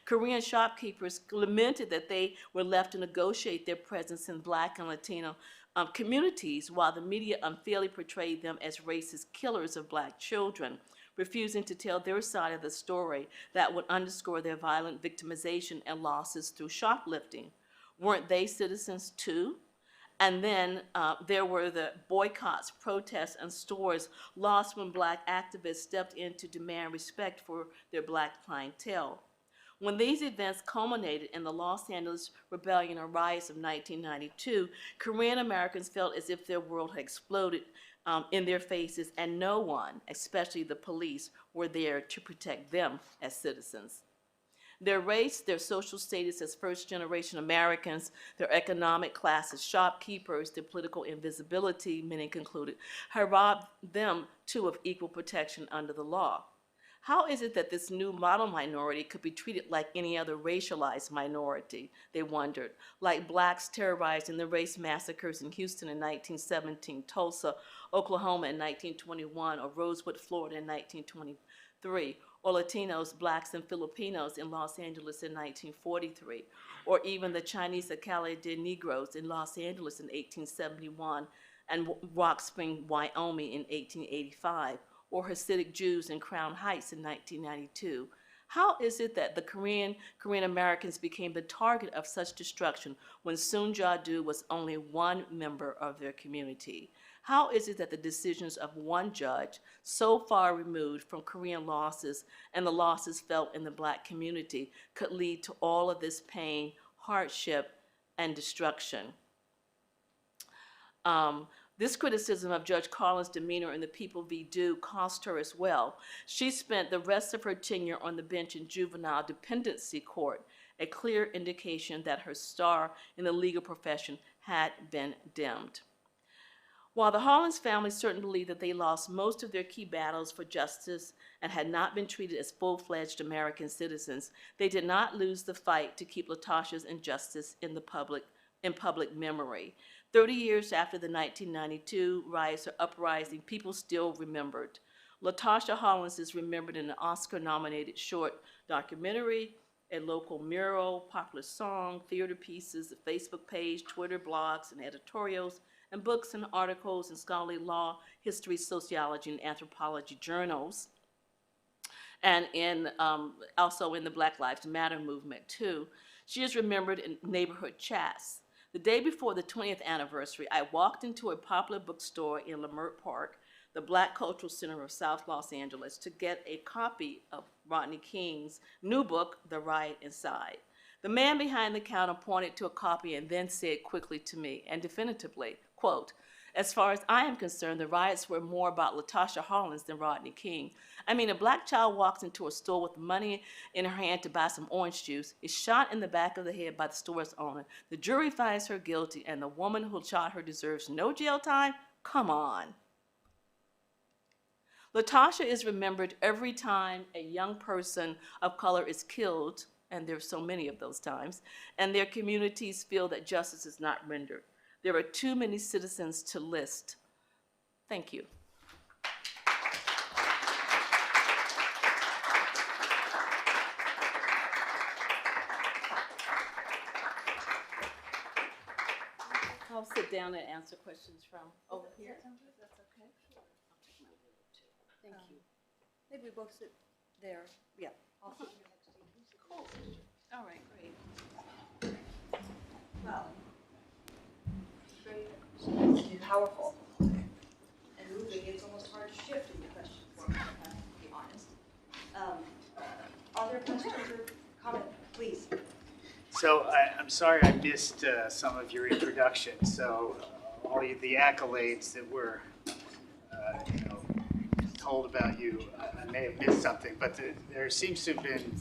Korean shopkeepers lamented that they were left to negotiate their presence in Black and Latino communities, while the media unfairly portrayed them as racist killers of Black children, refusing to tell their side of the story that would underscore their violent victimization and losses through shoplifting. Weren't they citizens too? And then there were the boycotts, protests, and stores lost when Black activists stepped in to demand respect for their Black clientele. When these events culminated in the Los Angeles Rebellion or riots of 1992, Korean Americans felt as if their world had exploded in their faces, and no one, especially the police, were there to protect them as citizens. Their race, their social status as first-generation Americans, their economic class as shopkeepers, their political invisibility, many concluded, had robbed them too of equal protection under the law. How is it that this new model minority could be treated like any other racialized minority, they wondered, like blacks terrorized in the race massacres in Houston in 1917, Tulsa, Oklahoma in 1921, or Rosewood, Florida in 1923, or Latinos, blacks, and Filipinos in Los Angeles in 1943, or even the Chinese Acala de Negros in Los Angeles in 1871 and Rock Spring, Wyoming in 1885, or Hasidic Jews in Crown Heights in 1992. How is it that the Korean Americans became the target of such destruction when Soon Ja-do was only one member of their community? How is it that the decisions of one judge, so far removed from Korean losses and the losses felt in the Black community, could lead to all of this pain, hardship, and destruction? This criticism of Judge Carlin's demeanor in the People v. Due cost her as well. She spent the rest of her tenure on the bench in juvenile dependency court, a clear indication that her star in the legal profession had been dimmed. While the Hollins family certainly believed that they lost most of their key battles for justice and had not been treated as full-fledged American citizens, they did not lose the fight to keep Latasha's injustice in public memory. 30 years after the 1992 riots or uprising, people still remembered. Latasha Hollins is remembered in an Oscar-nominated short documentary, a local mural, popular song, theater pieces, a Facebook page, Twitter, blogs, and editorials, and books and articles in scholarly law, history, sociology, and anthropology journals, and also in the Black Lives Matter movement, too. She is remembered in neighborhood chats. The day before the 20th anniversary, I walked into a popular bookstore in Leimert Park, the Black Cultural Center of South Los Angeles, to get a copy of Rodney King's new book, The Riot Inside. The man behind the counter pointed to a copy and then said quickly to me, and definitively, quote, "As far as I am concerned, the riots were more about Latasha Hollins than Rodney King. I mean, a black child walks into a store with money in her hand to buy some orange juice, is shot in the back of the head by the store's owner. The jury finds her guilty, and the woman who shot her deserves no jail time? Come on." Latasha is remembered every time a young person of color is killed, and there are so many of those times, and their communities feel that justice is not rendered. There are too many citizens to list. Thank you. I'll sit down and answer questions from over here. That's okay. Thank you. Maybe we both sit there. Yeah. I'll sit here next to you. Cool. All right, great. Well, very powerful and moving. It's almost hard to shift in the question format, to be honest. Are there questions or comments? Please. So I'm sorry I missed some of your introduction. So all of the accolades that were, told about you, I may have missed something, but there seems to have been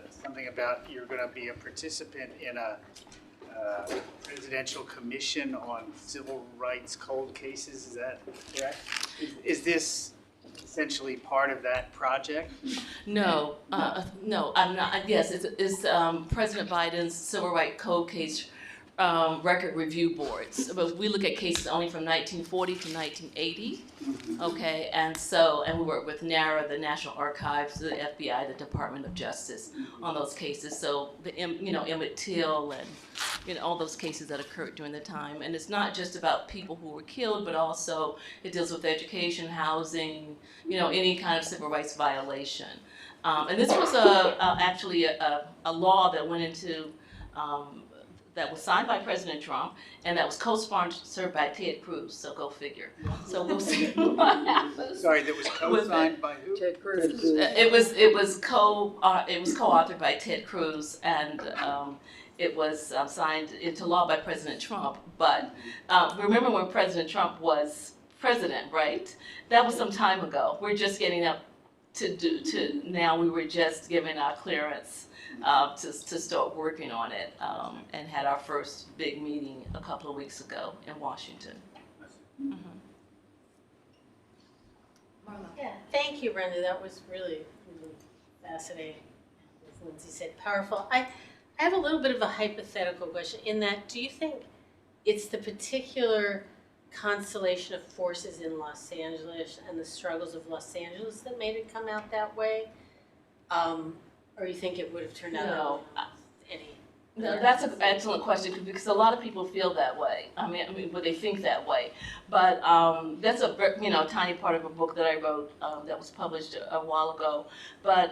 something about you're going to be a participant in a presidential commission on civil rights cold cases. Is that correct? Is this essentially part of that project? No, no, I'm not. Yes, it's President Biden's civil rights cold case record review boards. But we look at cases only from 1940 to 1980. Okay, and we work with NARA, the National Archives, the FBI, the Department of Justice on those cases. So Emmett Till and all those cases that occurred during the time. And it's not just about people who were killed, but also it deals with education, housing, any kind of civil rights violation. And this was actually a law that went into that was signed by President Trump, and that was co-sponsored by Ted Cruz, so go figure. So we'll see what happens. Sorry, that was co-signed by who? Ted Cruz. It was co-authored by Ted Cruz, and it was signed into law by President Trump. But remember when President Trump was president, right? That was some time ago. We're just getting up to now. We were just given our clearance to start working on it, and had our first big meeting a couple of weeks ago in Washington. Marla. Yeah, thank you, Brenda. That was really really fascinating. As Lindsay said, powerful. I have a little bit of a hypothetical question in that, do you think it's the particular constellation of forces in Los Angeles and the struggles of Los Angeles that made it come out that way? Or you think it would have turned out any? No, that's an excellent question because a lot of people feel that way. I mean, but they think that way. But that's a tiny part of a book that I wrote that was published a while ago. But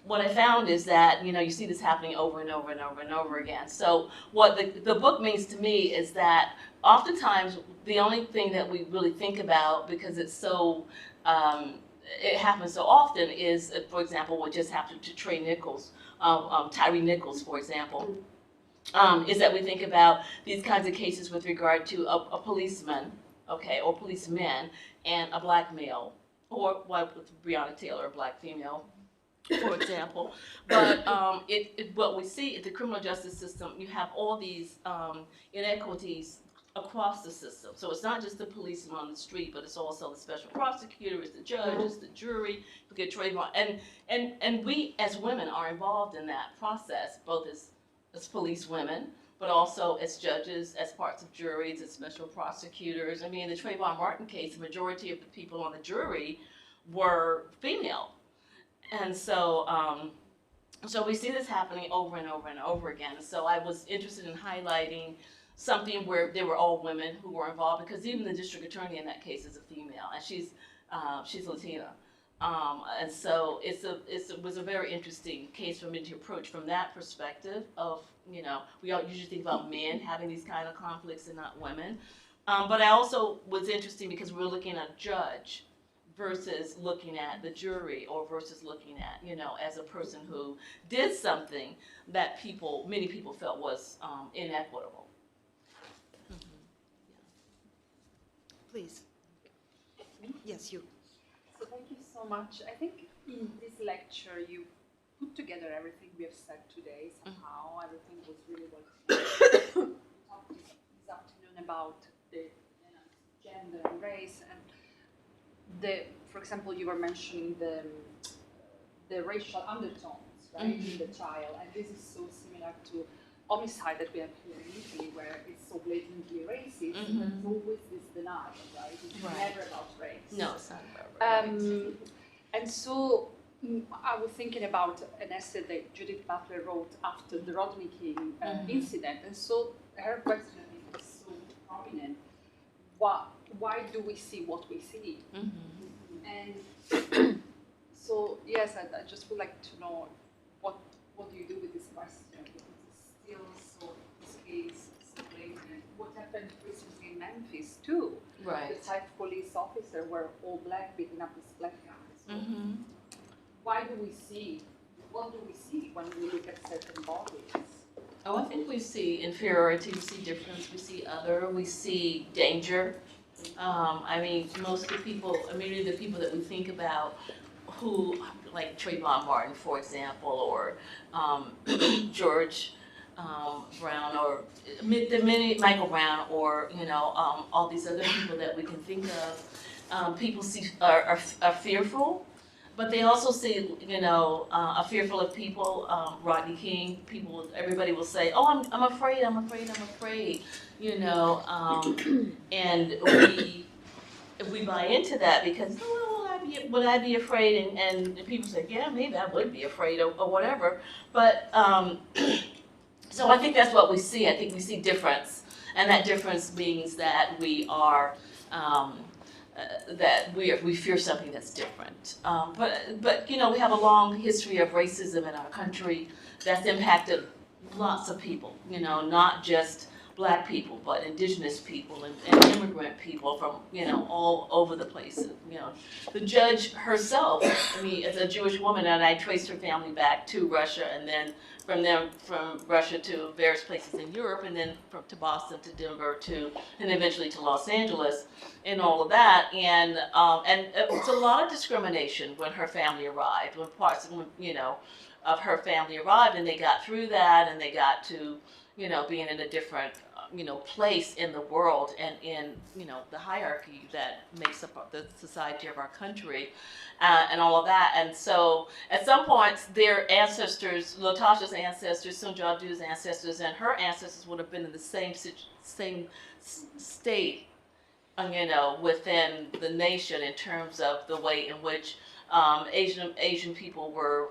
what I found is that you see this happening over and over and over and over again. So what the book means to me is that oftentimes the only thing that we really think about, because it's so it happens so often, is, for example, what just happened to Tyree Nichols, for example, is that we think about these kinds of cases with regard to a policeman, okay, or policemen, and a black male, or with Breonna Taylor, a black female, for example. But what we see in the criminal justice system, you have all these inequities across the system. So it's not just the policeman on the street, but it's also the special prosecutor, it's the judge, it's the jury, you get trademark, and we as women are involved in that process, both as police women, but also as judges, as parts of juries, as special prosecutors. I mean, in the Trayvon Martin case, the majority of the people on the jury were female, and so so we see this happening over and over and over again. So I was interested in highlighting something where they were all women who were involved, because even the district attorney in that case is a female, and she's Latina, and so it was a very interesting case for me to approach from that perspective of we all usually think about men having these kind of conflicts and not women, but I also was interesting because we were looking at a judge versus looking at the jury, or versus looking at as a person who did something that many people felt was inequitable. Please. Yes, you. So thank you so much. I think in this lecture you put together everything we have said today somehow. Everything was really well clear. We talked this afternoon about the gender and race, and for example, you were mentioning the racial undertones, right, in the trial, and this is so similar to homicide that we have here in Italy, where it's so blatantly racist, but it's always this denial, right? It's never about race. No, it's not about race. And so I was thinking about an essay that Judith Butler wrote after the Rodney King incident, and so her question, I think, is so prominent. Why do we see what we see? And so, yes, I just would like to know what do you do with this question? This case so blatant. What happened recently in Memphis too? Right. The type police officer were all black beating up these black guys. Why do we see? What do we see when we look at certain bodies? Oh, I think we see inferiority, we see difference, we see other, we see danger. I mean, most of the people, immediately the people that we think about who, like Trayvon Martin, for example, or George Brown, or Michael Brown, or all these other people that we can think of. People are fearful, but they also see are fearful of people. Rodney King, everybody will say, "Oh, I'm afraid, I'm afraid, I'm afraid," and we buy into that because would I be afraid? And people say, yeah, maybe I would be afraid or whatever, but. So I think that's what we see. I think we see difference, and that difference means that we are we fear something that's different. But we have a long history of racism in our country that's impacted lots of people. Not just Black people, but indigenous people and immigrant people from all over the place. The judge herself, as a Jewish woman, and I traced her family back to Russia, and then from Russia to various places in Europe, and then to Boston, to Denver, and eventually to Los Angeles, and all of that. And it's a lot of discrimination when her family arrived, when parts of her family arrived, and they got through that, and they got to being in a different place in the world and in, the hierarchy that makes up the society of our country, and all of that. And so at some points, their ancestors, Latasha's ancestors, Sunjadu's ancestors, and her ancestors would have been in the same state, within the nation in terms of the way in which Asian people were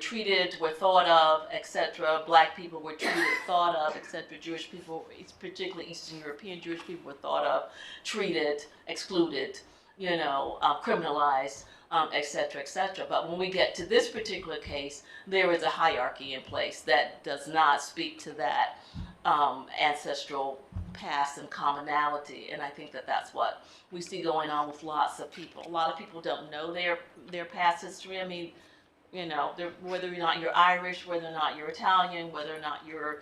treated, were thought of, etc. Black people were treated, thought of, etc. Jewish people, particularly Eastern European Jewish people, were thought of, treated, excluded, criminalized, etc., etc. But when we get to this particular case, there is a hierarchy in place that does not speak to that ancestral past and commonality, and I think that that's what we see going on with lots of people. A lot of people don't know their past history. I mean, whether or not you're Irish, whether or not you're Italian, whether or not you're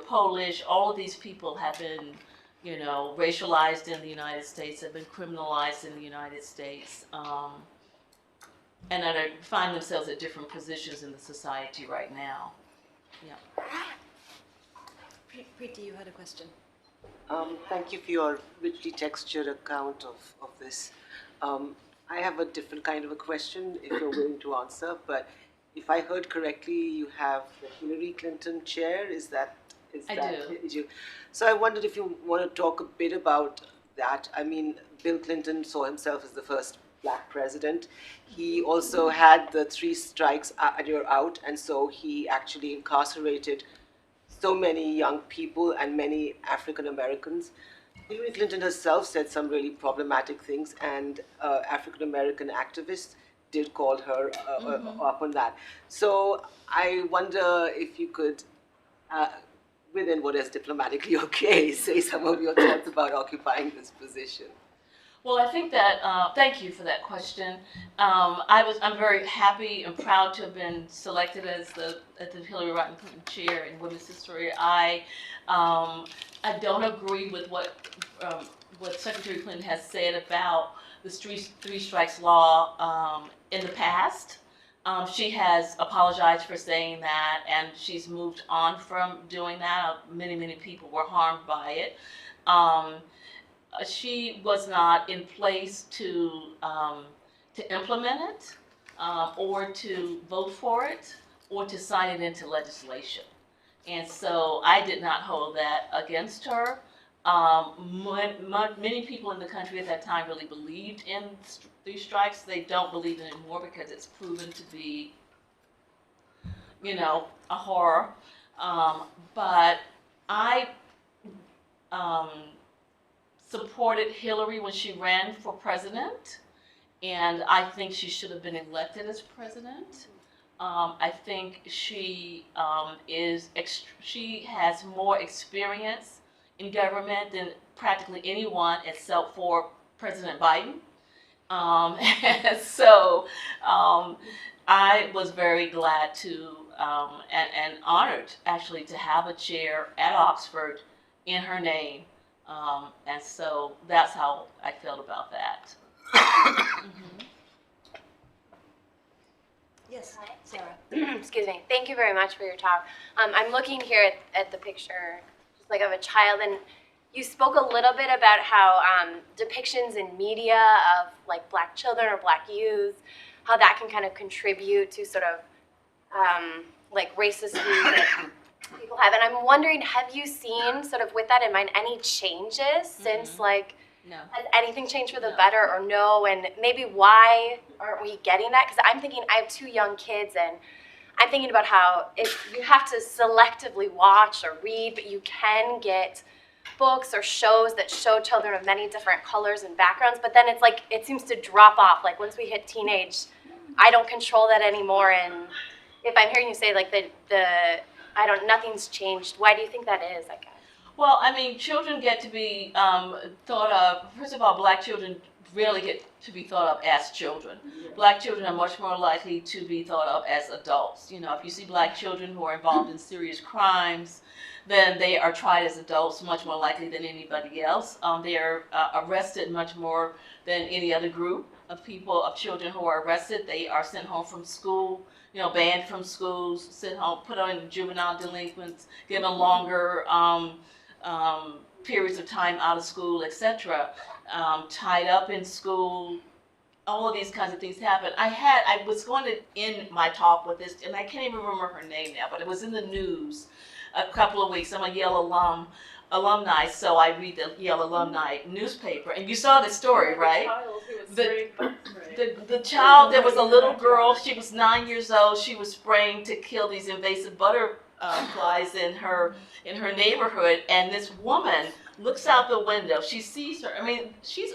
Polish, all of these people have been, racialized in the United States, have been criminalized in the United States, and find themselves at different positions in the society right now. Yeah. Preeti, you had a question. Thank you for your richly textured account of this. I have a different kind of a question, if you're willing to answer, but if I heard correctly, you have the Hillary Clinton chair, is that? I do. So I wondered if you want to talk a bit about that. I mean, Bill Clinton saw himself as the first Black president. He also had the 3 strikes and you're out, and so he actually incarcerated so many young people and many African Americans. Hillary Clinton herself said some really problematic things, and African American activists did call her up on that. So I wonder if you could, within what is diplomatically okay, say some of your thoughts about occupying this position. Well, I think that, thank you for that question. I'm very happy and proud to have been selected as the Hillary Rodham Clinton Chair in Women's History. I don't agree with what Secretary Clinton has said about the three strikes law in the past. She has apologized for saying that, and she's moved on from doing that. Many people were harmed by it. She was not in place to implement it, or to vote for it, or to sign it into legislation. And so I did not hold that against her. Many people in the country at that time really believed in 3 strikes. They don't believe in it anymore because it's proven to be, a horror. But I supported Hillary when she ran for president, and I think she should have been elected as president. I think she has more experience in government than practically anyone except for President Biden. And so I was very glad to and honored actually to have a chair at Oxford in her name. And so that's how I felt about that. Yes, Hi. Sarah. Excuse me. Thank you very much for your talk. I'm looking here at the picture, just like of a child, and you spoke a little bit about how depictions in media of like Black children or Black youth, how that can kind of contribute to sort of like racist views that people have. And I'm wondering, have you seen, sort of with that in mind, any changes since like? No. Has anything changed for the No. better or no? And maybe why aren't we getting that? Because I'm thinking, I have 2 young kids, and I'm thinking about how if you have to selectively watch or read, but you can get books or shows that show children of many different colors and backgrounds, but then it's like, it seems to drop off. Like once we hit teenage, I don't control that anymore. And if I'm hearing you say like nothing's changed, why do you think that is, I guess? Well, I mean, children get to be thought of, first of all, Black children rarely get to be thought of as children. Black children are much more likely to be thought of as adults. If you see Black children who are involved in serious crimes, then they are tried as adults much more likely than anybody else. They are arrested much more than any other group of people, of children who are arrested. They are sent home from school, banned from schools, sent home, put on juvenile delinquents, given longer periods of time out of school, etc., tied up in school. All of these kinds of things happen. I was going to end my talk with this, and I can't even remember her name now, but it was in the news a couple of weeks. I'm a Yale alumni, so I read the Yale alumni newspaper, and you saw the story, right? The child, there was a little girl, she was 9 years old, she was spraying to kill these invasive butterflies in her neighborhood, and this woman looks out the window, she sees her, I mean, she's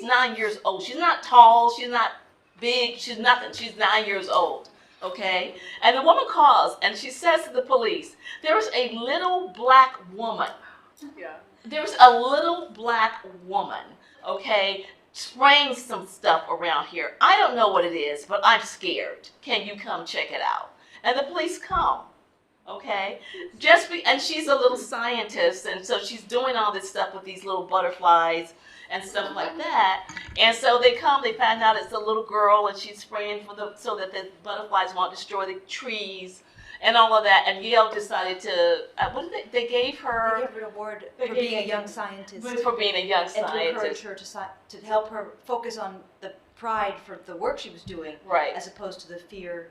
9 years old. She's not tall. She's not big. She's nothing. She's 9 years old. Okay? And the woman calls and she says to the police, there's a little black woman. Yeah. There's a little black woman, okay, spraying some stuff around here. I don't know what it is, but I'm scared. Can you come check it out? And the police come. Okay, and she's a little scientist, and so she's doing all this stuff with these little butterflies and stuff like that. And so they come, they find out it's a little girl, and she's spraying so that the butterflies won't destroy the trees and all of that. And Yale decided to they gave her They gave her an award for being a young scientist. for being a young And to encourage scientist. her to help her focus on the pride for the work she was doing, Right. as opposed to the fear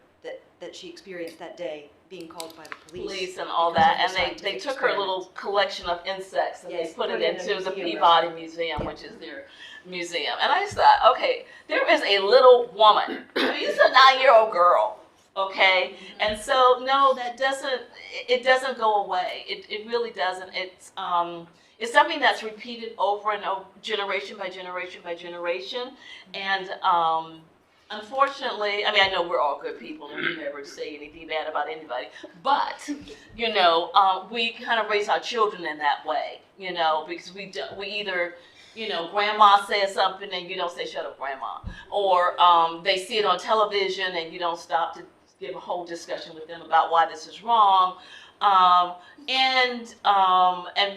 that she experienced that day being called by the Police and all because that, of her and they scientific took her experiment. little collection of insects and Yes, they put it in a into the museum, Peabody Museum, which is their museum. And I just thought, okay, there is a little woman. I mean, it's a 9-year-old girl, okay? And so, no, it doesn't go away. It really doesn't. It's something that's repeated over and over, generation by generation by generation. And unfortunately, I mean, I know we're all good people and we never say anything bad about anybody, but, you know, we kind of raise our children in that way, you know, because we either, you know, grandma says something and you don't say, shut up, grandma, or they see it on television and you don't stop to give a whole discussion with them about why this is wrong. And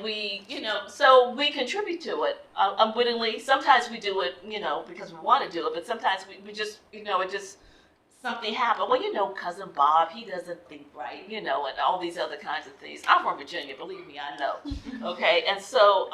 we, you know, so we contribute to it unwittingly. Sometimes we do it, you know, because we want to do it, but sometimes we just, you know, it just, something happened. Well, you know, Cousin Bob, he doesn't think right, you know, and all these other kinds of things. I'm from Virginia, believe me, I know. Okay, and so,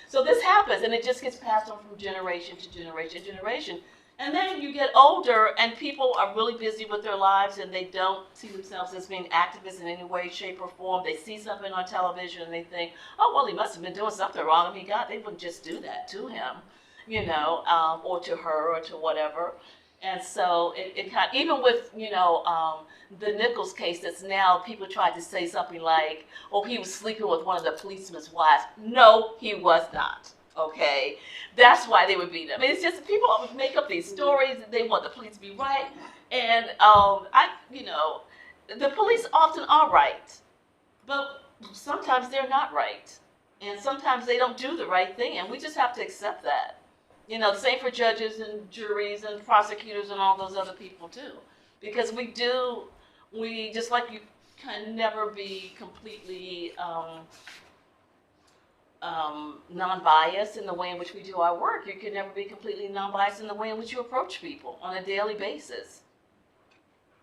so this happens, and it just gets passed on from generation to generation to generation. And then you get older and people are really busy with their lives and they don't see themselves as being activists in any way, shape, or form. They see something on television and they think, oh, well, he must have been doing something wrong. I mean, God, they wouldn't just do that to him, you know, or to her or to whatever. And so it kind of, even with, you know, the Nichols case that's now, people tried to say something like, oh, he was sleeping with one of the policeman's wives. No, he was not. Okay, that's why they would beat him. I mean, it's just people make up these stories and they want the police to be right. And you know, the police often are right, but sometimes they're not right, and sometimes they don't do the right thing, and we just have to accept that. You know, the same for judges and juries and prosecutors and all those other people too, because we just like you can never be completely non-biased in the way in which we do our work. You can never be completely non-biased in the way in which you approach people on a daily basis.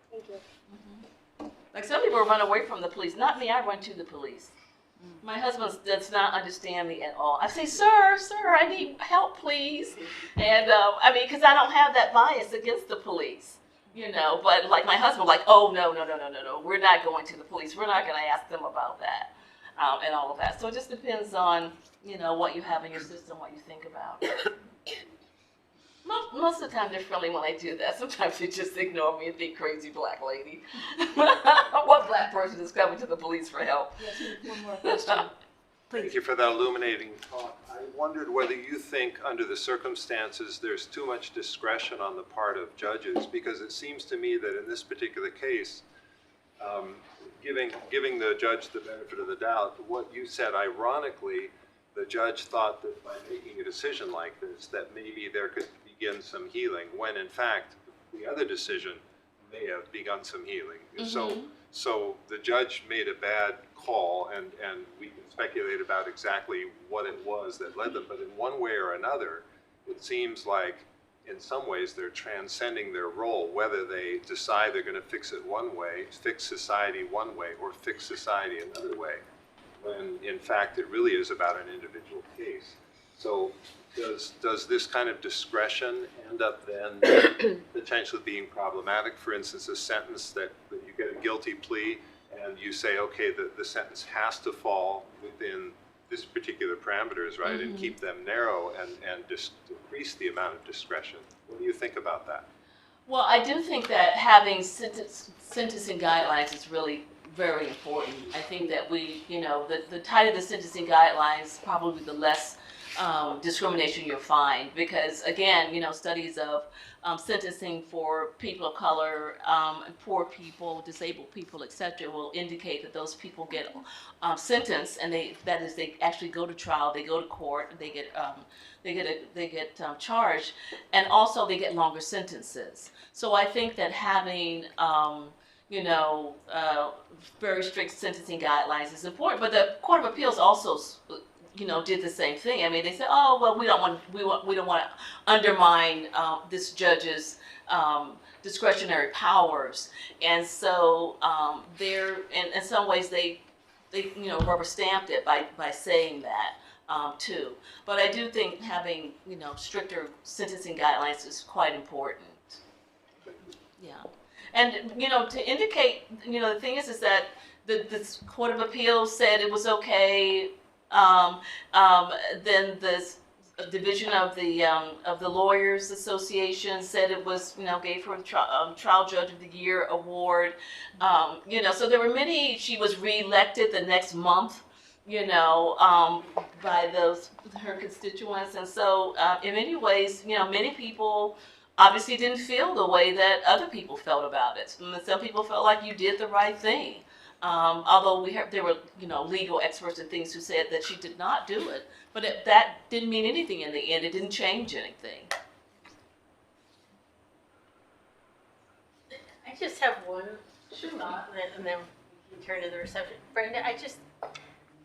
Thank you. Like some people run away from the police. Not me, I run to the police. My husband does not understand me at all. I say, sir, I need help, please. And I mean, because I don't have that bias against the police, you know, but like my husband, like, oh, no, we're not going to the police. We're not going to ask them about that. And all of that. So it just depends on, you know, what you have in your system, what you think about. Most of the time they're friendly when I do that. Sometimes they just ignore me and think crazy black lady. What black person is coming to the police for help? Yes, one more question. Thank you for that illuminating talk. I wondered whether you think under the circumstances there's too much discretion on the part of judges, because it seems to me that in this particular case, giving the judge the benefit of the doubt, what you said, ironically, the judge thought that by making a decision like this, that maybe there could begin some healing, when in fact, the other decision may have begun some healing. Mm-hmm. So the judge made a bad call, and we can speculate about exactly what it was that led them, but in one way or another, it seems like in some ways they're transcending their role, whether they decide they're going to fix it one way, fix society one way, or fix society another way. when in fact it really is about an individual case. So does this kind of discretion end up then potentially being problematic? For instance, a sentence that you get a guilty plea and you say, okay, the sentence has to fall within this particular parameters, right, and keep them narrow and just decrease the amount of discretion. What do you think about that? Well, I do think that having sentencing guidelines is really very important. I think that we, the tighter the sentencing guidelines, probably the less discrimination you'll find, because again, studies of sentencing for people of color, poor people, disabled people, etc., will indicate that those people get sentenced, and they actually go to trial, they go to court, and they get charged, and also they get longer sentences. So I think that having very strict sentencing guidelines is important. But the Court of Appeals also did the same thing. I mean, they said, oh, well, we don't want to undermine this judge's discretionary powers, and so in some ways they rubber stamped it by saying that too. But I do think having stricter sentencing guidelines is quite important. Yeah, and to indicate the thing is that the Court of Appeals said it was okay. Then the division of the Lawyers Association said it was, gave her a Trial Judge of the Year award. So there were many. She was reelected the next month, by her constituents, and so in many ways, many people obviously didn't feel the way that other people felt about it. Some people felt like you did the right thing. Although there were legal experts and things who said that she did not do it, but that didn't mean anything in the end. It didn't change anything. I just have one thought, and then we can turn to the reception. Brenda,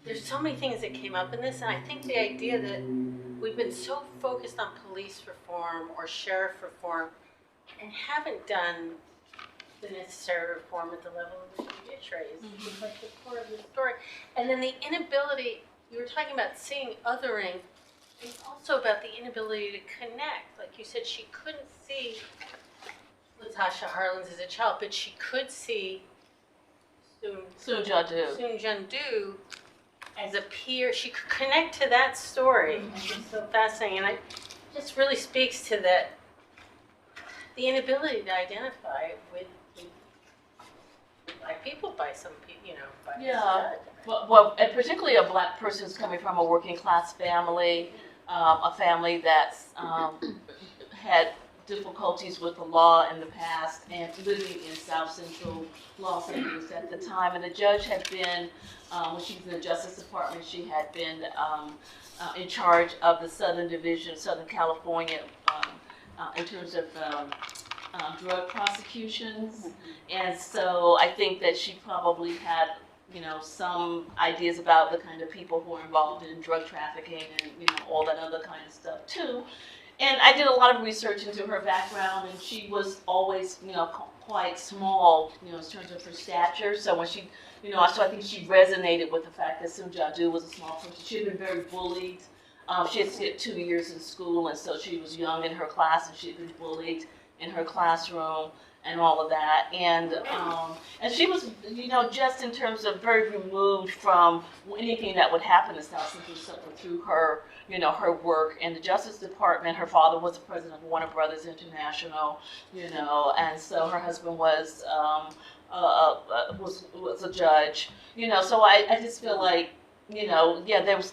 there's so many things that came up in this, and I think the idea that we've been so focused on police reform or sheriff reform and haven't done the necessary reform at the level of the judiciary is like the core of the story. And then the inability, you were talking about seeing othering, it's also about the inability to connect. Like you said, she couldn't see Latasha Harlins as a child, but she could see Soon Jun-do as a peer. She could connect to that story. It's so fascinating, and it just really speaks to the inability to identify with Black people by some people, by this judge. Well, and particularly a Black person who's coming from a working class family, a family that's had difficulties with the law in the past, and living in South Central Los Angeles at the time. And the judge had been, when she was in the Justice Department, she had been in charge of the Southern Division, Southern California, in terms of drug prosecutions. And so I think that she probably had, some ideas about the kind of people who are involved in drug trafficking and, all that other kind of stuff too. And I did a lot of research into her background, and she was always, quite small, in terms of her stature. So when she, so I think she resonated with the fact that Soon Ja-do was a small person. She had been very bullied. She had skipped 2 years in school, and so she was young in her class, and she had been bullied in her classroom and all of that. And she was, just in terms of very removed from anything that would happen in South Central through her, her work in the Justice Department. Her father was the president of Warner Brothers International, and so her husband was a judge, so I just feel like, there were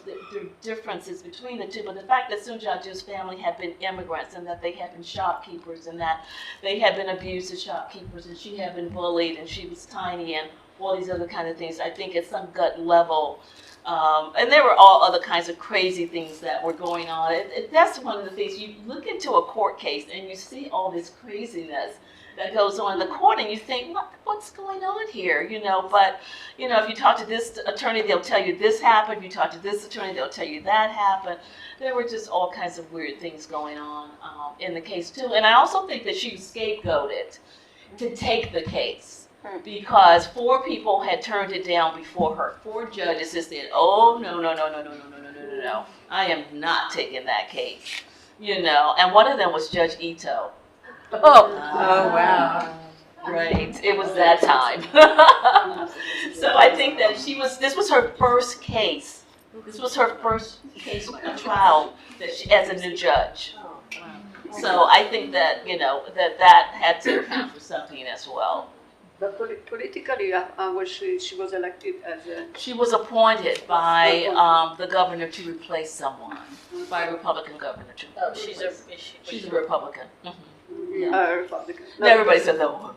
differences between the two, but the fact that Soon Ja-do's family had been immigrants, and that they had been shopkeepers, and that they had been abused as shopkeepers, and she had been bullied, and she was tiny, and all these other kind of things, I think at some gut level, and there were all other kinds of crazy things that were going on. That's one of the things, you look into a court case, and you see all this craziness that goes on in the court, and you think, what's going on here, but, if you talk to this attorney, they'll tell you this happened. If you talk to this attorney, they'll tell you that happened. There were just all kinds of weird things going on in the case, too. And I also think that she was scapegoated to take the case. because 4 people had turned it down before her. 4 judges just said, oh, no, no, no, no, no, no, no, no, no, no, no. I am not taking that case. You know, and one of them was Judge Ito. Oh, wow. Right, it was that time. So I think that this was her first case. This was her first case trial that as a new judge. So I think that, you know, that had to count for something as well. But politically, she was elected as a... She was appointed by the governor to replace someone, by a Republican governor to Oh, replace. she's She's a Republican. Republican. Everybody said no.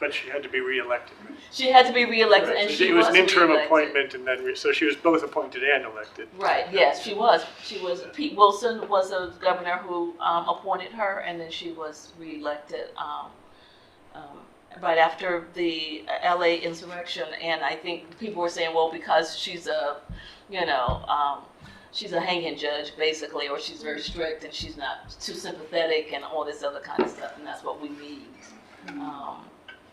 But she had to be reelected. Right? She had to be reelected, Right. and So she it was an interim reelected. appointment, and then so she was both appointed and elected. Right. Yes, she was. She was. Pete Wilson was a governor who appointed her, and then she was reelected right after the LA insurrection. And I think people were saying, well, because she's a, you know, she's a hanging judge basically, or she's very strict and she's not too sympathetic and all this other kind of stuff, and that's what we need.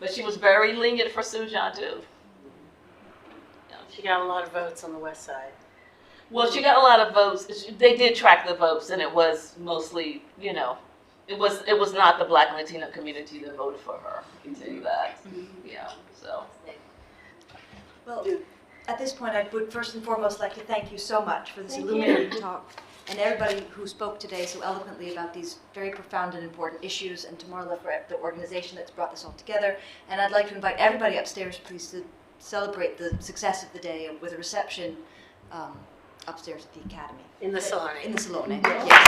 But she was very lenient for Sujan too. She got a lot of votes on the west side. Well, she got a lot of votes. They did track the votes, and it was mostly, you know, it was not the Black and Latino community that voted for her. I can tell you that. Yeah. So. Well, at this point, I would first and foremost like to thank you so much for this illuminating talk, and everybody who spoke today so eloquently about these very profound and important issues, and to Marla for the organization that's brought this all together. And I'd like to invite everybody upstairs, please, to celebrate the success of the day with a reception upstairs at the Academy. In the salon. In the Salone. Yes.